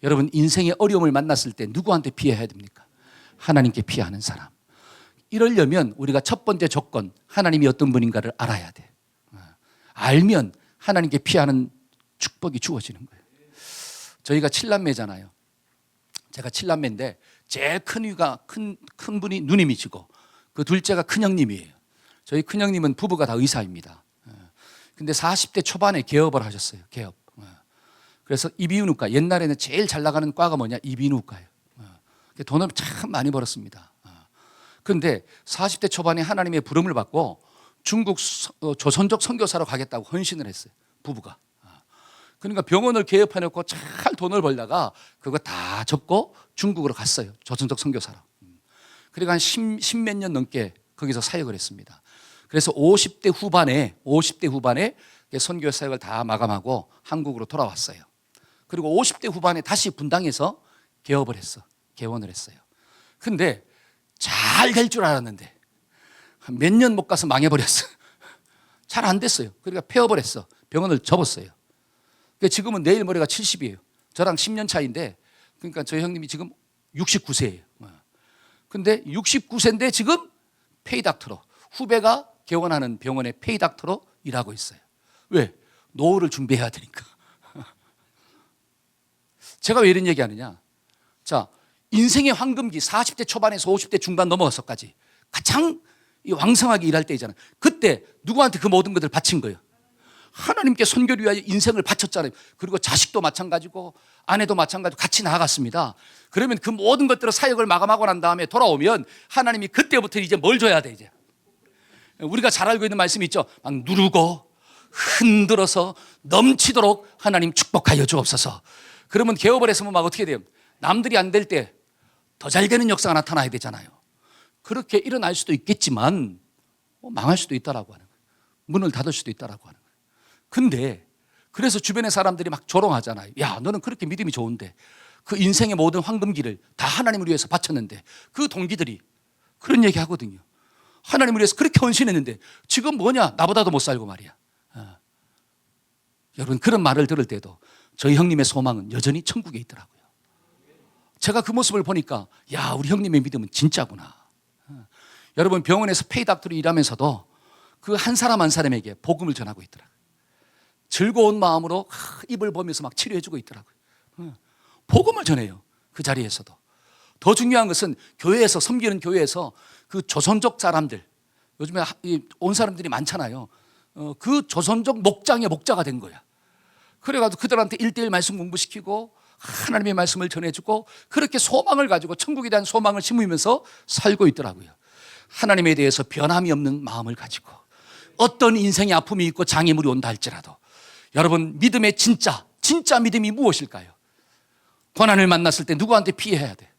여러분, 인생의 어려움을 만났을 때 누구한테 피해야 됩니까? 하나님께 피하는 사람. 이러려면 우리가 첫 번째 조건, 하나님이 어떤 분인가를 알아야 돼. 알면 하나님께 피하는 축복이 주어지는 거예요. 저희가 7남매잖아요. 제가 7남매인데 제일 큰 분이 누님이시고 그 둘째가 큰형님이에요. 저희 큰형님은 부부가 다 의사입니다. 근데 40대 초반에 개업을 하셨어요. 개업. 그래서 이비인후과, 옛날에는 제일 잘 나가는 과가 뭐냐? 이비인후과예요. 돈을 참 많이 벌었습니다. 그런데 40대 초반에 하나님의 부름을 받고 중국 조선족 선교사로 가겠다고 헌신을 했어요. 부부가. 그러니까 병원을 개업해놓고 잘 돈을 벌다가 그거 다 접고 중국으로 갔어요. 조선족 선교사로. 그리고 한 10몇 년 넘게 거기서 사역을 했습니다. 그래서 50대 후반에 선교 사역을 다 마감하고 한국으로 돌아왔어요. 그리고 50대 후반에 다시 분당에서 개업을 했어. 개원을 했어요. 근데 잘 될 줄 알았는데 몇 년 못 가서 망해버렸어. 잘 안 됐어요. 그러니까 폐업을 했어. 병원을 접었어요. 지금은 내일 모레가 70이에요. 저랑 10년 차인데, 그러니까 저희 형님이 지금 69세예요. 근데 69세인데 지금 페이닥터로, 후배가 개원하는 병원의 페이닥터로 일하고 있어요. 왜? 노후를 준비해야 되니까. 제가 왜 이런 얘기하느냐? 자, 인생의 황금기 40대 초반에서 50대 중반 넘어서까지 가장 왕성하게 일할 때이잖아요. 그때 누구한테 그 모든 것을 바친 거예요? 하나님께 선교를 위하여 인생을 바쳤잖아요. 그리고 자식도 마찬가지고 아내도 마찬가지고 같이 나아갔습니다. 그러면 그 모든 것들을 사역을 마감하고 난 다음에 돌아오면 하나님이 그때부터 이제 뭘 줘야 돼? 이제 우리가 잘 알고 있는 말씀이 있죠. 막 누르고 흔들어서 넘치도록 하나님 축복하여 주옵소서. 그러면 개업을 했으면 막 어떻게 돼요? 남들이 안 될 때 더 잘 되는 역사가 나타나야 되잖아요. 그렇게 일어날 수도 있겠지만 망할 수도 있다라고 하는 거예요. 문을 닫을 수도 있다라고 하는 거예요. 근데 그래서 주변의 사람들이 막 조롱하잖아요. 야, 너는 그렇게 믿음이 좋은데 그 인생의 모든 황금기를 다 하나님을 위해서 바쳤는데, 그 동기들이 그런 얘기 하거든요. 하나님을 위해서 그렇게 헌신했는데 지금 뭐냐? 나보다도 못 살고 말이야. 여러분, 그런 말을 들을 때도 저희 형님의 소망은 여전히 천국에 있더라고요. 제가 그 모습을 보니까 야, 우리 형님의 믿음은 진짜구나. 여러분, 병원에서 페이닥터로 일하면서도 그 한 사람 한 사람에게 복음을 전하고 있더라고요. 즐거운 마음으로 입을 보면서 막 치료해주고 있더라고요. 복음을 전해요. 그 자리에서도. 더 중요한 것은 교회에서, 섬기는 교회에서 그 조선족 사람들, 요즘에 온 사람들이 많잖아요. 그 조선족 목장의 목자가 된 거야. 그래가지고 그들한테 1:1 말씀 공부시키고 하나님의 말씀을 전해주고 그렇게 소망을 가지고 천국에 대한 소망을 심으면서 살고 있더라고요. 하나님에 대해서 변함이 없는 마음을 가지고 어떤 인생의 아픔이 있고 장애물이 온다 할지라도, 여러분, 믿음의 진짜 믿음이 무엇일까요? 고난을 만났을 때 누구한테 피해야 돼?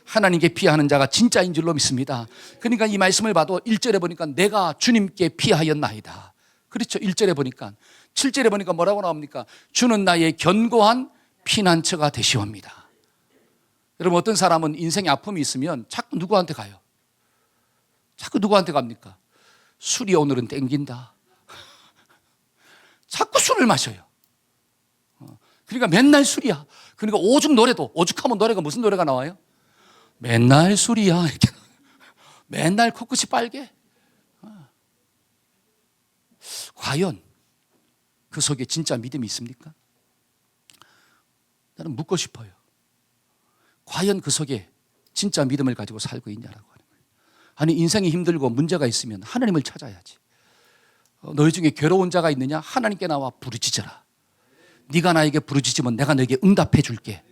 하나님께 피하는 자가 진짜인 줄로 믿습니다. 그러니까 이 말씀을 봐도 1절에 보니까 내가 주님께 피하였나이다. 그렇죠. 1절에 보니까. 7절에 보니까 뭐라고 나옵니까? 주는 나의 견고한 피난처가 되시옵니다. 여러분, 어떤 사람은 인생에 아픔이 있으면 자꾸 누구한테 가요? 자꾸 누구한테 갑니까? 술이 오늘은 땡긴다. 자꾸 술을 마셔요. 그러니까 맨날 술이야. 그러니까 오죽 노래도, 오죽하면 노래가 무슨 노래가 나와요? 맨날 술이야. 이렇게. 맨날 코끝이 빨개. 과연 그 속에 진짜 믿음이 있습니까? 나는 묻고 싶어요. 과연 그 속에 진짜 믿음을 가지고 살고 있냐라고 하는 거예요. 아니, 인생이 힘들고 문제가 있으면 하나님을 찾아야지. 너희 중에 괴로운 자가 있느냐? 하나님께 나와 부르짖어라. 네가 나에게 부르짖으면 내가 너에게 응답해 줄게.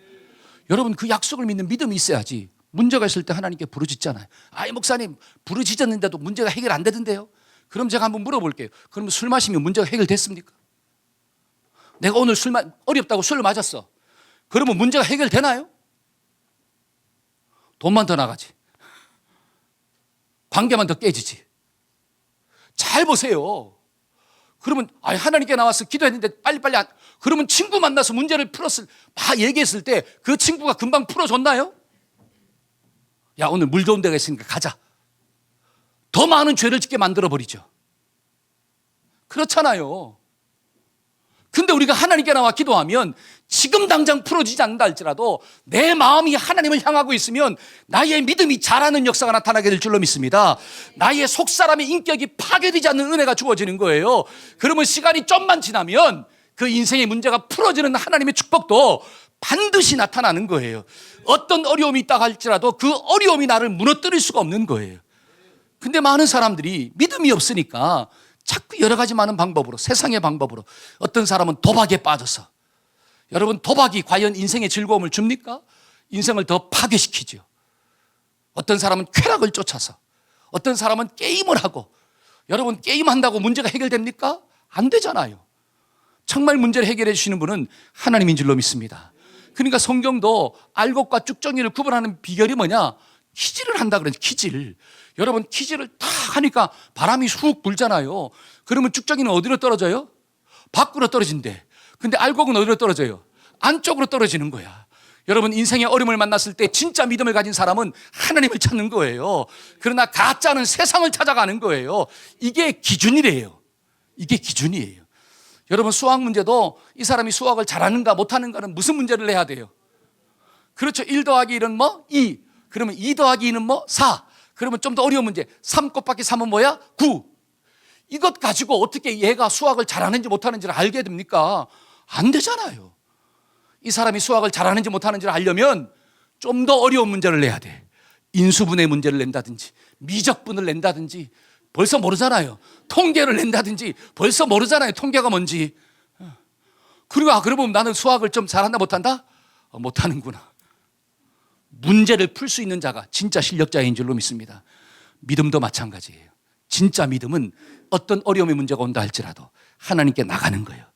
여러분, 그 약속을 믿는 믿음이 있어야지. 문제가 있을 때 하나님께 부르짖잖아요. 아이, 목사님, 부르짖었는데도 문제가 해결 안 되던데요? 그럼 제가 한번 물어볼게요. 그러면 술 마시면 문제가 해결됐습니까? 내가 오늘 어렵다고 술을 마셨어. 그러면 문제가 해결되나요? 돈만 더 나가지. 관계만 더 깨지지. 잘 보세요. 그러면 하나님께 나와서 기도했는데 빨리빨리 그러면 친구 만나서 문제를 막 얘기했을 때 그 친구가 금방 풀어줬나요? 야, 오늘 물 좋은 데가 있으니까 가자. 더 많은 죄를 짓게 만들어버리죠. 그렇잖아요. 근데 우리가 하나님께 나와 기도하면 지금 당장 풀어지지 않는다 할지라도 내 마음이 하나님을 향하고 있으면 나의 믿음이 자라는 역사가 나타나게 될 줄로 믿습니다. 나의 속사람의 인격이 파괴되지 않는 은혜가 주어지는 거예요. 그러면 시간이 좀만 지나면 그 인생의 문제가 풀어지는 하나님의 축복도 반드시 나타나는 거예요. 어떤 어려움이 있다 할지라도 그 어려움이 나를 무너뜨릴 수가 없는 거예요. 근데 많은 사람들이 믿음이 없으니까 자꾸 여러 가지 많은 방법으로, 세상의 방법으로, 어떤 사람은 도박에 빠져서, 여러분, 도박이 과연 인생의 즐거움을 줍니까? 인생을 더 파괴시키죠. 어떤 사람은 쾌락을 쫓아서, 어떤 사람은 게임을 하고, 여러분, 게임한다고 문제가 해결됩니까? 안 되잖아요. 정말 문제를 해결해 주시는 분은 하나님인 줄로 믿습니다. 그러니까 성경도 알곡과 쭉정이를 구분하는 비결이 뭐냐? 키질을 한다 그러죠. 키질. 여러분, 키질을 딱 하니까 바람이 훅 불잖아요. 그러면 쭉정이는 어디로 떨어져요? 밖으로 떨어진대. 근데 알곡은 어디로 떨어져요? 안쪽으로 떨어지는 거야. 여러분, 인생의 어려움을 만났을 때 진짜 믿음을 가진 사람은 하나님을 찾는 거예요. 그러나 가짜는 세상을 찾아가는 거예요. 이게 기준이래요. 이게 기준이에요. 여러분, 수학 문제도 이 사람이 수학을 잘하는가 못하는가는 무슨 문제를 내야 돼요? 그렇죠. 1 더하기 1은 뭐? 2. 그러면 2 더하기 2는 뭐? 4. 그러면 좀 더 어려운 문제. 3 곱하기 3은 뭐야? 9. 이것 가지고 어떻게 얘가 수학을 잘하는지 못하는지를 알게 됩니까? 안 되잖아요. 이 사람이 수학을 잘하는지 못하는지를 알려면 좀 더 어려운 문제를 내야 돼. 인수분해 문제를 낸다든지 미적분을 낸다든지 벌써 모르잖아요. 통계를 낸다든지 벌써 모르잖아요. 통계가 뭔지. 그리고 그러면 나는 수학을 좀 잘한다 못한다? 못하는구나. 문제를 풀 수 있는 자가 진짜 실력자인 줄로 믿습니다. 믿음도 마찬가지예요. 진짜 믿음은 어떤 어려움의 문제가 온다 할지라도 하나님께 나가는 거예요.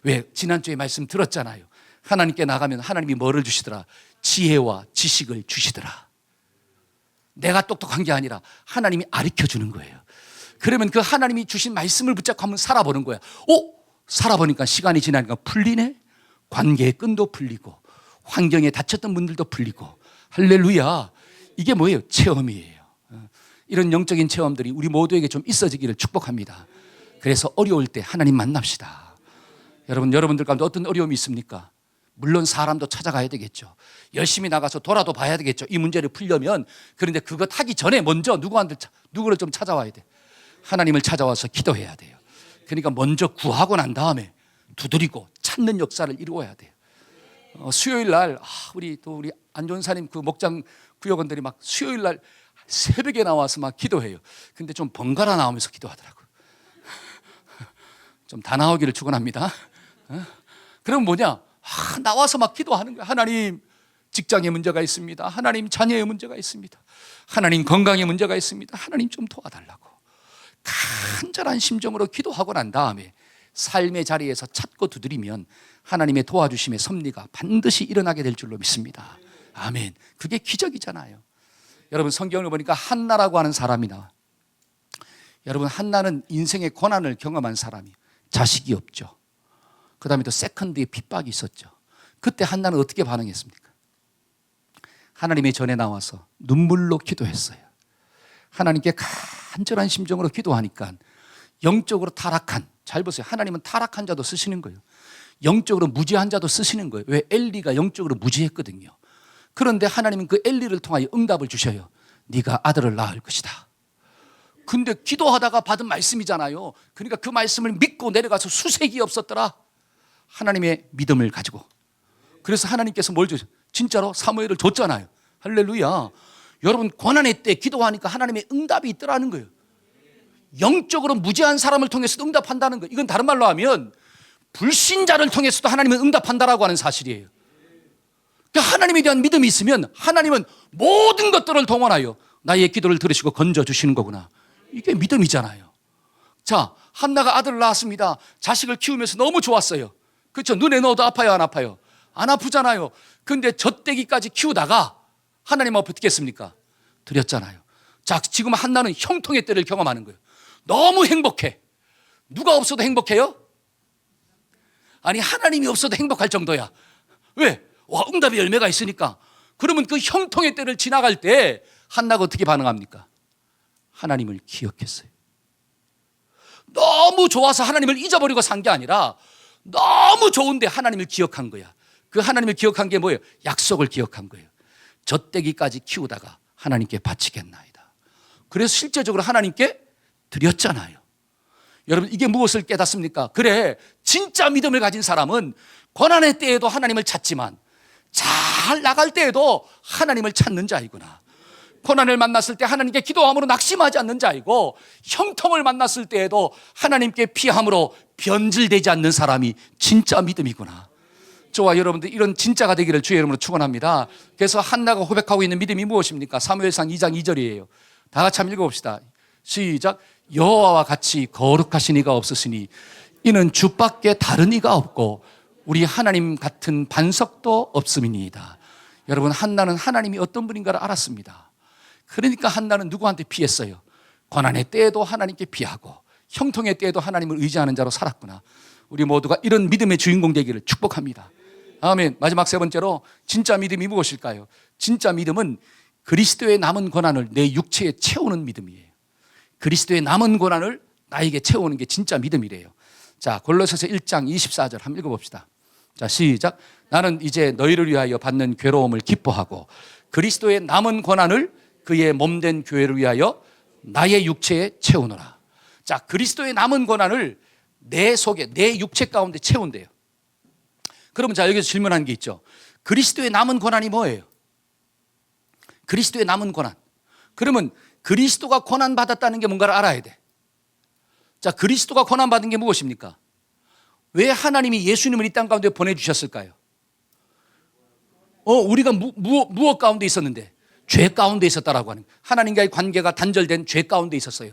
왜? 지난주에 말씀 들었잖아요. 하나님께 나가면 하나님이 뭐를 주시더라? 지혜와 지식을 주시더라. 내가 똑똑한 게 아니라 하나님이 가르쳐 주는 거예요. 그러면 그 하나님이 주신 말씀을 붙잡고 한번 살아보는 거야. 살아보니까 시간이 지나니까 풀리네? 관계의 끈도 풀리고 환경에 닫혔던 문들도 풀리고 할렐루야. 이게 뭐예요? 체험이에요. 이런 영적인 체험들이 우리 모두에게 좀 있어지기를 축복합니다. 그래서 어려울 때 하나님 만납시다. 여러분들 가운데 어떤 어려움이 있습니까? 물론 사람도 찾아가야 되겠죠. 열심히 나가서 돌아도 봐야 되겠죠. 이 문제를 풀려면. 그런데 그것 하기 전에 먼저 누구를 좀 찾아와야 돼. 하나님을 찾아와서 기도해야 돼요. 그러니까 먼저 구하고 난 다음에 두드리고 찾는 역사를 이루어야 돼요. 수요일 날 우리 안전사님 그 목장 구역원들이 막 수요일 날 새벽에 나와서 막 기도해요. 근데 좀 번갈아 나오면서 기도하더라고요. 좀 다 나오기를 축원합니다. 그럼 뭐냐? 나와서 막 기도하는 거야. 하나님, 직장에 문제가 있습니다. 하나님, 자녀의 문제가 있습니다. 하나님, 건강에 문제가 있습니다. 하나님 좀 도와달라고. 간절한 심정으로 기도하고 난 다음에 삶의 자리에서 찾고 두드리면 하나님의 도와주심의 섭리가 반드시 일어나게 될 줄로 믿습니다. 아멘. 그게 기적이잖아요. 여러분, 성경을 보니까 한나라고 하는 사람이 나와. 여러분, 한나는 인생의 고난을 경험한 사람이, 자식이 없죠. 그 다음에 또 세컨드의 핍박이 있었죠. 그때 한나는 어떻게 반응했습니까? 하나님의 전에 나와서 눈물로 기도했어요. 하나님께 간절한 심정으로 기도하니까 영적으로 타락한, 잘 보세요. 하나님은 타락한 자도 쓰시는 거예요. 영적으로 무지한 자도 쓰시는 거예요. 왜? 엘리가 영적으로 무지했거든요. 그런데 하나님은 그 엘리를 통하여 응답을 주셔요. 네가 아들을 낳을 것이다. 근데 기도하다가 받은 말씀이잖아요. 그러니까 그 말씀을 믿고 내려가서 수색이 없었더라. 하나님의 믿음을 가지고. 그래서 하나님께서 뭘 주셨어요? 진짜로 사무엘을 줬잖아요. 할렐루야. 여러분, 고난의 때 기도하니까 하나님의 응답이 있더라는 거예요. 영적으로 무지한 사람을 통해서도 응답한다는 거예요. 이건 다른 말로 하면 불신자를 통해서도 하나님은 응답한다라고 하는 사실이에요. 그러니까 하나님에 대한 믿음이 있으면 하나님은 모든 것들을 동원하여 나의 기도를 들으시고 건져주시는 거구나. 이게 믿음이잖아요. 자, 한나가 아들을 낳았습니다. 자식을 키우면서 너무 좋았어요. 그렇죠? 눈에 넣어도 아파요, 안 아파요? 안 아프잖아요. 근데 젖대기까지 키우다가 하나님 앞에 어떻게 했습니까? 드렸잖아요. 자, 지금 한나는 형통의 때를 경험하는 거예요. 너무 행복해. 누가 없어도 행복해요? 아니, 하나님이 없어도 행복할 정도야. 왜? 와, 응답의 열매가 있으니까. 그러면 그 형통의 때를 지나갈 때 한나가 어떻게 반응합니까? 하나님을 기억했어요. 너무 좋아서 하나님을 잊어버리고 산 게 아니라 너무 좋은데 하나님을 기억한 거야. 그 하나님을 기억한 게 뭐예요? 약속을 기억한 거예요. 젖대기까지 키우다가 하나님께 바치겠나이다. 그래서 실제적으로 하나님께 드렸잖아요. 여러분, 이게 무엇을 깨닫습니까? 그래, 진짜 믿음을 가진 사람은 고난의 때에도 하나님을 찾지만 잘 나갈 때에도 하나님을 찾는 자이구나. 고난을 만났을 때 하나님께 기도함으로 낙심하지 않는 자이고, 형통을 만났을 때에도 하나님께 피함으로 변질되지 않는 사람이 진짜 믿음이구나. 저와 여러분들 이런 진짜가 되기를 주의 이름으로 축원합니다. 그래서 한나가 고백하고 있는 믿음이 무엇입니까? 사무엘상 2장 2절이에요. 다 같이 한번 읽어봅시다. 시작. 여호와와 같이 거룩하신 이가 없으시니 이는 주밖에 다른 이가 없고 우리 하나님 같은 반석도 없음이니이다. 여러분, 한나는 하나님이 어떤 분인가를 알았습니다. 그러니까 한나는 누구한테 피했어요? 고난의 때에도 하나님께 피하고 형통의 때에도 하나님을 의지하는 자로 살았구나. 우리 모두가 이런 믿음의 주인공 되기를 축복합니다. 아멘. 마지막 세 번째로, 진짜 믿음이 무엇일까요? 진짜 믿음은 그리스도의 남은 고난을 내 육체에 채우는 믿음이에요. 그리스도의 남은 고난을 나에게 채우는 게 진짜 믿음이래요. 자, 골로새서 1장 24절 한번 읽어봅시다. 자, 시작. 나는 이제 너희를 위하여 받는 괴로움을 기뻐하고 그리스도의 남은 고난을 그의 몸된 교회를 위하여 나의 육체에 채우노라. 자, 그리스도의 남은 고난을 내 속에, 내 육체 가운데 채운대요. 그러면 자, 여기서 질문하는 게 있죠. 그리스도의 남은 고난이 뭐예요? 그리스도의 남은 고난. 그러면 그리스도가 고난받았다는 게 뭔가를 알아야 돼. 자, 그리스도가 고난받은 게 무엇입니까? 왜 하나님이 예수님을 이 땅 가운데 보내주셨을까요? 우리가 무엇 가운데 있었는데? 죄 가운데 있었다라고 하는, 하나님과의 관계가 단절된 죄 가운데 있었어요.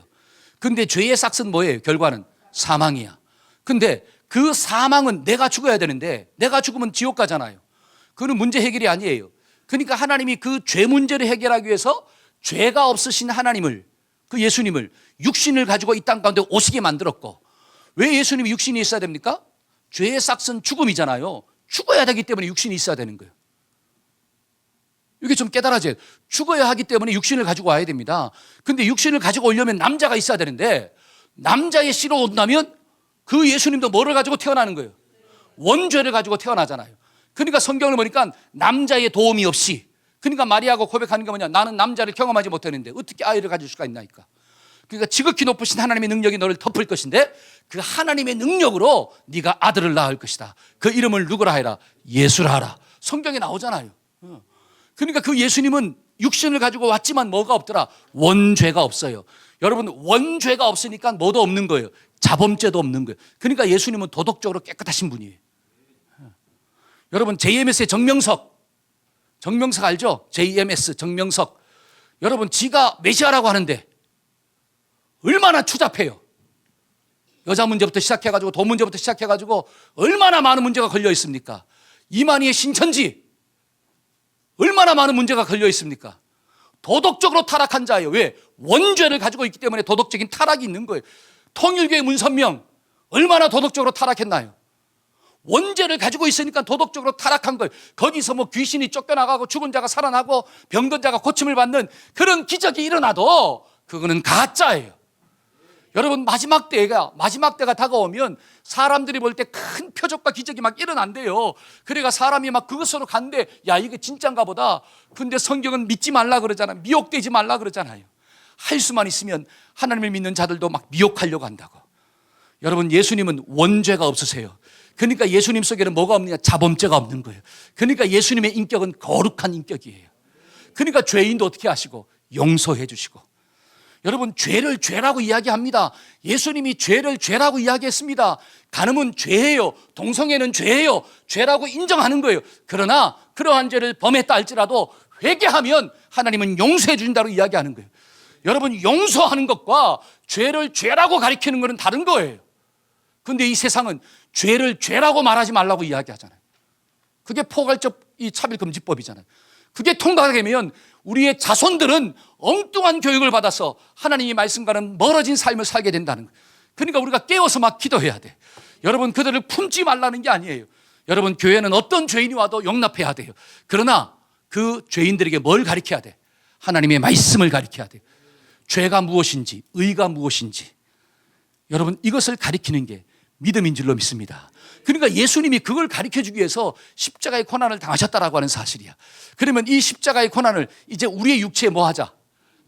근데 죄의 삭은 뭐예요? 결과는 사망이야. 근데 그 사망은 내가 죽어야 되는데 내가 죽으면 지옥 가잖아요. 그건 문제 해결이 아니에요. 그러니까 하나님이 그 죄 문제를 해결하기 위해서 죄가 없으신 하나님을, 그 예수님을 육신을 가지고 이 땅 가운데 오시게 만들었고, 왜 예수님이 육신이 있어야 됩니까? 죄의 삭은 죽음이잖아요. 죽어야 되기 때문에 육신이 있어야 되는 거예요. 이게 좀 깨달아져요. 죽어야 하기 때문에 육신을 가지고 와야 됩니다. 근데 육신을 가지고 오려면 남자가 있어야 되는데, 남자의 씨로 온다면 그 예수님도 뭐를 가지고 태어나는 거예요? 원죄를 가지고 태어나잖아요. 그러니까 성경을 보니까 남자의 도움이 없이, 그러니까 마리아가 고백하는 게 뭐냐? 나는 남자를 경험하지 못했는데 어떻게 아이를 가질 수가 있나니까. 그러니까 지극히 높으신 하나님의 능력이 너를 덮을 것인데 그 하나님의 능력으로 네가 아들을 낳을 것이다. 그 이름을 누구라 하라? 예수라 하라. 성경에 나오잖아요. 그러니까 그 예수님은 육신을 가지고 왔지만 뭐가 없더라? 원죄가 없어요. 여러분, 원죄가 없으니까 뭐도 없는 거예요. 자범죄도 없는 거예요. 그러니까 예수님은 도덕적으로 깨끗하신 분이에요. 여러분, JMS의 정명석 알죠? JMS 정명석. 여러분, 지가 메시아라고 하는데 얼마나 추잡해요. 여자 문제부터 시작해가지고 돈 문제부터 시작해가지고 얼마나 많은 문제가 걸려 있습니까? 이만희의 신천지 얼마나 많은 문제가 걸려 있습니까? 도덕적으로 타락한 자예요. 왜? 원죄를 가지고 있기 때문에 도덕적인 타락이 있는 거예요. 통일교의 문선명 얼마나 도덕적으로 타락했나요? 원죄를 가지고 있으니까 도덕적으로 타락한 거예요. 거기서 뭐 귀신이 쫓겨나가고 죽은 자가 살아나고 병든 자가 고침을 받는 그런 기적이 일어나도 그거는 가짜예요. 여러분, 마지막 때가 다가오면 사람들이 볼 때 큰 표적과 기적이 막 일어난대요. 그러니까 사람이 막 그것으로 간대. 야, 이게 진짠가 보다. 근데 성경은 믿지 말라 그러잖아요. 미혹되지 말라 그러잖아요. 할 수만 있으면 하나님을 믿는 자들도 막 미혹하려고 한다고. 여러분, 예수님은 원죄가 없으세요. 그러니까 예수님 속에는 뭐가 없느냐? 자범죄가 없는 거예요. 그러니까 예수님의 인격은 거룩한 인격이에요. 그러니까 죄인도 어떻게 하시고? 용서해 주시고. 여러분, 죄를 죄라고 이야기합니다. 예수님이 죄를 죄라고 이야기했습니다. 간음은 죄예요. 동성애는 죄예요. 죄라고 인정하는 거예요. 그러나 그러한 죄를 범했다 할지라도 회개하면 하나님은 용서해 주신다고 이야기하는 거예요. 여러분, 용서하는 것과 죄를 죄라고 가리키는 것은 다른 거예요. 그런데 이 세상은 죄를 죄라고 말하지 말라고 이야기하잖아요. 그게 포괄적 이 차별금지법이잖아요. 그게 통과되면 우리의 자손들은 엉뚱한 교육을 받아서 하나님의 말씀과는 멀어진 삶을 살게 된다는 거예요. 그러니까 우리가 깨워서 막 기도해야 돼. 여러분, 그들을 품지 말라는 게 아니에요. 여러분, 교회는 어떤 죄인이 와도 용납해야 돼요. 그러나 그 죄인들에게 뭘 가르쳐야 돼? 하나님의 말씀을 가르쳐야 돼요. 죄가 무엇인지, 의가 무엇인지. 여러분, 이것을 가르치는 게 믿음인 줄로 믿습니다. 그러니까 예수님이 그걸 가르쳐주기 위해서 십자가의 고난을 당하셨다라고 하는 사실이야. 그러면 이 십자가의 고난을 이제 우리의 육체에 뭐 하자?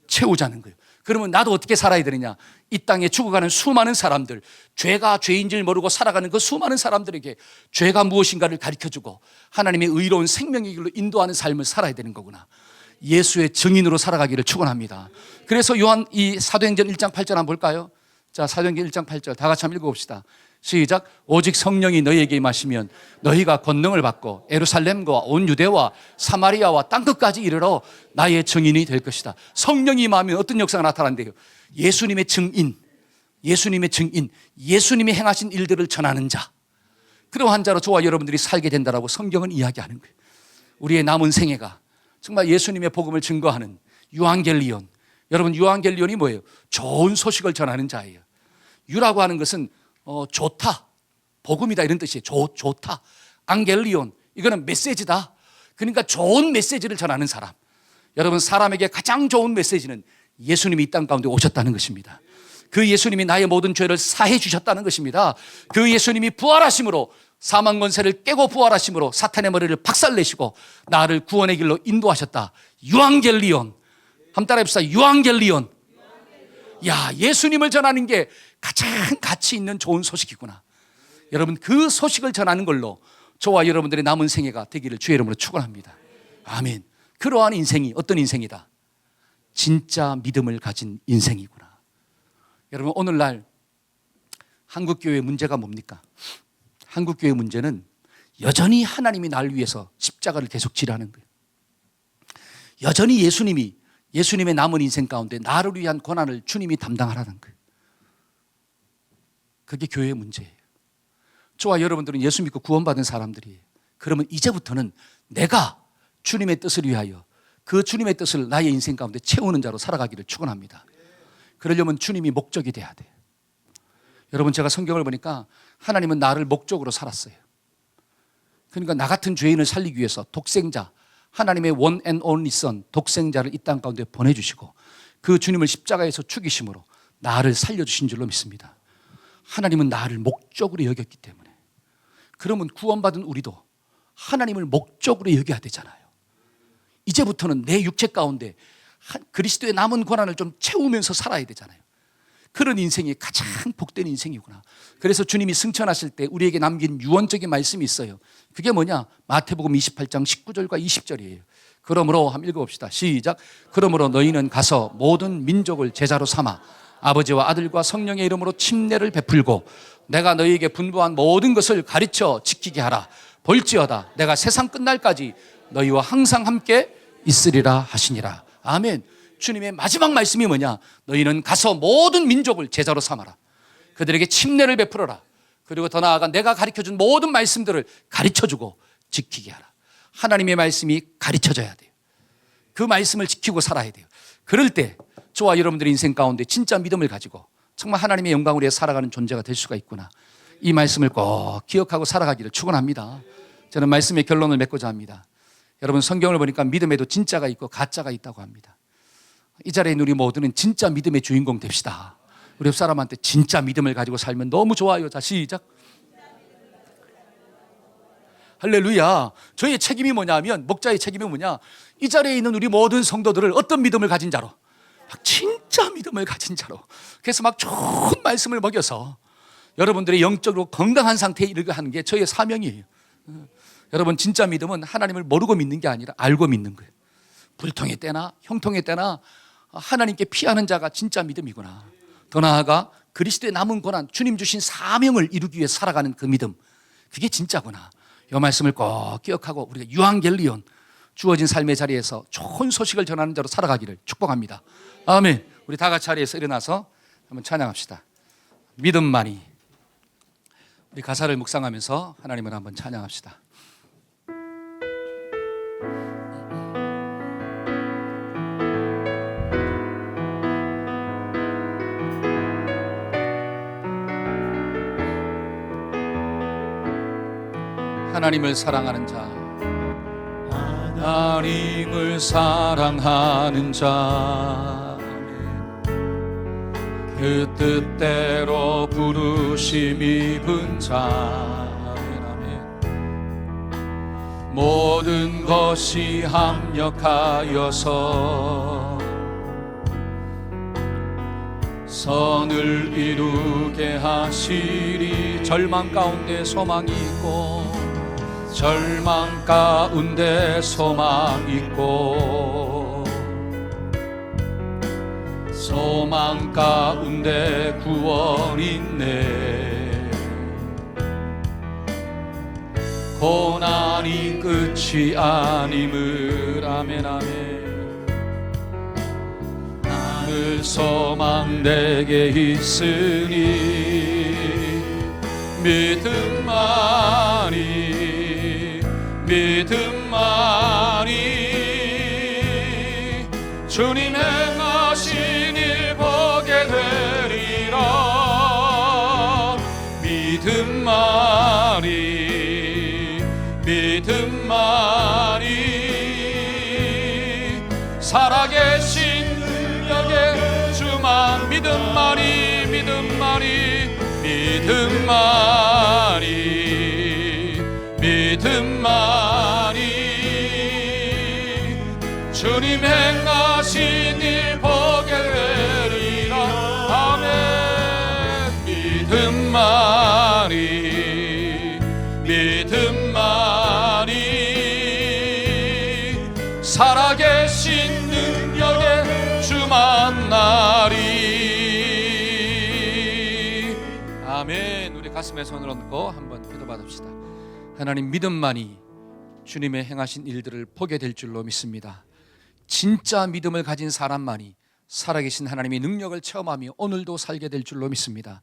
채우자는 거예요. 그러면 나도 어떻게 살아야 되느냐? 이 땅에 죽어가는 수많은 사람들, 죄가 죄인 줄 모르고 살아가는 그 수많은 사람들에게 죄가 무엇인가를 가르쳐주고 하나님의 의로운 생명의 길로 인도하는 삶을 살아야 되는 거구나. 예수의 증인으로 살아가기를 축원합니다. 그래서 요한 이 사도행전 1장 8절 한번 볼까요? 자, 사도행전 1장 8절 다 같이 한번 읽어봅시다. 시작. 오직 성령이 너희에게 임하시면 너희가 권능을 받고 예루살렘과 온 유대와 사마리아와 땅끝까지 이르러 나의 증인이 될 것이다. 성령이 임하면 어떤 역사가 나타난대요? 예수님의 증인, 예수님의 증인, 예수님이 행하신 일들을 전하는 자, 그러한 자로 저와 여러분들이 살게 된다라고 성경은 이야기하는 거예요. 우리의 남은 생애가 정말 예수님의 복음을 증거하는 유앙겔리온. 여러분, 유앙겔리온이 뭐예요? 좋은 소식을 전하는 자예요. 유라고 하는 것은 좋다, 복음이다 이런 뜻이에요. 좋다. 앙겔리온, 이거는 메시지다. 그러니까 좋은 메시지를 전하는 사람. 여러분, 사람에게 가장 좋은 메시지는 예수님이 이 땅 가운데 오셨다는 것입니다. 그 예수님이 나의 모든 죄를 사해 주셨다는 것입니다. 그 예수님이 부활하심으로 사망 권세를 깨고 부활하심으로 사탄의 머리를 박살내시고 나를 구원의 길로 인도하셨다. 유앙겔리온. 한번 따라해 봅시다. 유앙겔리온. 야, 예수님을 전하는 게 가장 가치 있는 좋은 소식이구나. 여러분, 그 소식을 전하는 걸로 저와 여러분들의 남은 생애가 되기를 주의 이름으로 축원합니다. 아멘. 그러한 인생이 어떤 인생이다? 진짜 믿음을 가진 인생이구나. 여러분, 오늘날 한국교회의 문제가 뭡니까? 한국교회의 문제는 여전히 하나님이 나를 위해서 십자가를 계속 지라는 거예요. 여전히 예수님의 남은 인생 가운데 나를 위한 고난을 주님이 담당하라는 거예요. 그게 교회의 문제예요. 저와 여러분들은 예수 믿고 구원받은 사람들이에요. 그러면 이제부터는 내가 주님의 뜻을 위하여 그 주님의 뜻을 나의 인생 가운데 채우는 자로 살아가기를 축원합니다. 그러려면 주님이 목적이 돼야 돼요. 여러분, 제가 성경을 보니까 하나님은 나를 목적으로 살았어요. 그러니까 나 같은 죄인을 살리기 위해서 독생자, 하나님의 원 앤 온리 선, 독생자를 이 땅 가운데 보내주시고 그 주님을 십자가에서 죽이심으로 나를 살려주신 줄로 믿습니다. 하나님은 나를 목적으로 여겼기 때문에. 그러면 구원받은 우리도 하나님을 목적으로 여겨야 되잖아요. 이제부터는 내 육체 가운데 그리스도의 남은 고난을 좀 채우면서 살아야 되잖아요. 그런 인생이 가장 복된 인생이구나. 그래서 주님이 승천하실 때 우리에게 남긴 유언적인 말씀이 있어요. 그게 뭐냐? 마태복음 28장 19절과 20절이에요. 그러므로 한번 읽어봅시다. 시작. 그러므로 너희는 가서 모든 민족을 제자로 삼아 아버지와 아들과 성령의 이름으로 침례를 베풀고 내가 너희에게 분부한 모든 것을 가르쳐 지키게 하라. 볼지어다 내가 세상 끝날까지 너희와 항상 함께 있으리라 하시니라. 아멘. 주님의 마지막 말씀이 뭐냐? 너희는 가서 모든 민족을 제자로 삼아라. 그들에게 침례를 베풀어라. 그리고 더 나아가 내가 가르쳐준 모든 말씀들을 가르쳐주고 지키게 하라. 하나님의 말씀이 가르쳐져야 돼요. 그 말씀을 지키고 살아야 돼요. 그럴 때 저와 여러분들의 인생 가운데 진짜 믿음을 가지고 정말 하나님의 영광을 위해 살아가는 존재가 될 수가 있구나. 이 말씀을 꼭 기억하고 살아가기를 축원합니다. 저는 말씀의 결론을 맺고자 합니다. 여러분, 성경을 보니까 믿음에도 진짜가 있고 가짜가 있다고 합니다. 이 자리에 있는 우리 모두는 진짜 믿음의 주인공 됩시다. 우리 옆 사람한테 진짜 믿음을 가지고 살면 너무 좋아요. 자, 시작. 할렐루야. 저의 책임이 뭐냐면, 목자의 책임이 뭐냐? 이 자리에 있는 우리 모든 성도들을 어떤 믿음을 가진 자로? 진짜 믿음을 가진 자로. 그래서 막 좋은 말씀을 먹여서 여러분들의 영적으로 건강한 상태에 이르게 하는 게 저의 사명이에요. 여러분, 진짜 믿음은 하나님을 모르고 믿는 게 아니라 알고 믿는 거예요. 불통의 때나 형통의 때나 하나님께 피하는 자가 진짜 믿음이구나. 더 나아가 그리스도의 남은 고난, 주님 주신 사명을 이루기 위해 살아가는 그 믿음, 그게 진짜구나. 이 말씀을 꼭 기억하고 우리가 유앙겔리온, 주어진 삶의 자리에서 좋은 소식을 전하는 자로 살아가기를 축복합니다. 아멘. 우리 다 같이 자리에서 일어나서 한번 찬양합시다. 믿음만이. 우리 가사를 묵상하면서 하나님을 한번 찬양합시다. 하나님을 사랑하는 자, 하나님을 사랑하는 자, 그 뜻대로 부르심 입은 자, 모든 것이 합력하여서 선을 이루게 하시리. 절망 가운데 소망이 있고, 절망 가운데 소망 있고, 소망 가운데 구원 있네. 고난이 끝이 아님을. 아멘 아멘. 하늘 소망 내게 있으니 믿음만이, 믿음만이 주님 행하신 일 보게 되리라. 믿음만이, 믿음만이 살아계신 능력의 주만. 믿음만이, 믿음만이, 믿음만이, 믿음만이 주님 행하신 일 보게 되리라. 아멘. 믿음만이, 믿음만이 살아계신 능력의 주 만나리. 아멘. 우리 가슴에 손을 얹고 한번 기도받읍시다. 하나님, 믿음만이 주님의 행하신 일들을 보게 될 줄로 믿습니다. 진짜 믿음을 가진 사람만이 살아계신 하나님의 능력을 체험하며 오늘도 살게 될 줄로 믿습니다.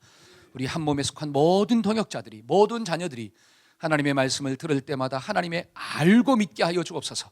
우리 한 몸에 속한 모든 동역자들이, 모든 자녀들이 하나님의 말씀을 들을 때마다 하나님의 알고 믿게 하여 주옵소서.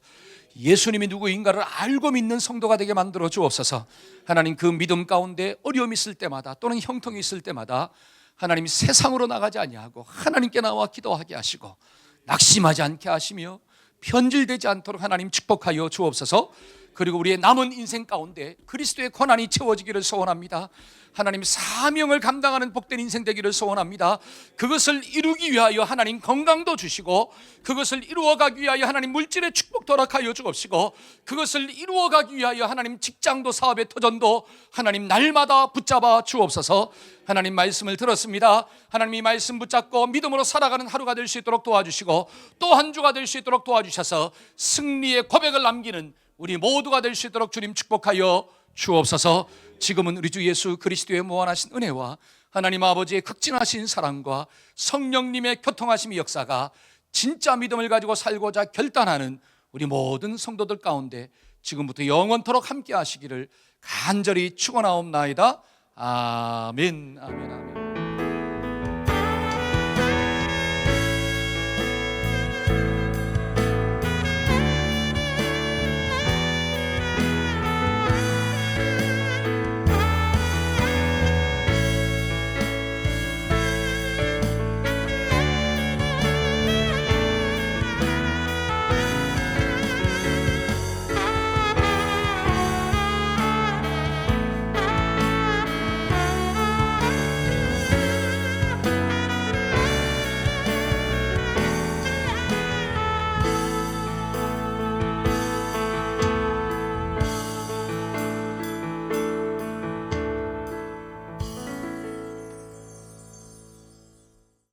예수님이 누구인가를 알고 믿는 성도가 되게 만들어 주옵소서. 하나님, 그 믿음 가운데 어려움이 있을 때마다 또는 형통이 있을 때마다 하나님 세상으로 나가지 아니하고 하나님께 나와 기도하게 하시고 낙심하지 않게 하시며 편질되지 않도록 하나님 축복하여 주옵소서. 그리고 우리의 남은 인생 가운데 그리스도의 권한이 채워지기를 소원합니다. 하나님, 사명을 감당하는 복된 인생 되기를 소원합니다. 그것을 이루기 위하여 하나님 건강도 주시고, 그것을 이루어가기 위하여 하나님 물질의 축복도 허락하여 주옵시고, 그것을 이루어가기 위하여 하나님 직장도 사업의 터전도 하나님 날마다 붙잡아 주옵소서. 하나님, 말씀을 들었습니다. 하나님, 이 말씀 붙잡고 믿음으로 살아가는 하루가 될 수 있도록 도와주시고, 또 한 주가 될 수 있도록 도와주셔서 승리의 고백을 남기는 우리 모두가 될 수 있도록 주님 축복하여 주옵소서. 지금은 우리 주 예수 그리스도의 무한하신 은혜와 하나님 아버지의 극진하신 사랑과 성령님의 교통하심의 역사가 진짜 믿음을 가지고 살고자 결단하는 우리 모든 성도들 가운데 지금부터 영원토록 함께 하시기를 간절히 축원하옵나이다. 아멘, 아멘, 아멘.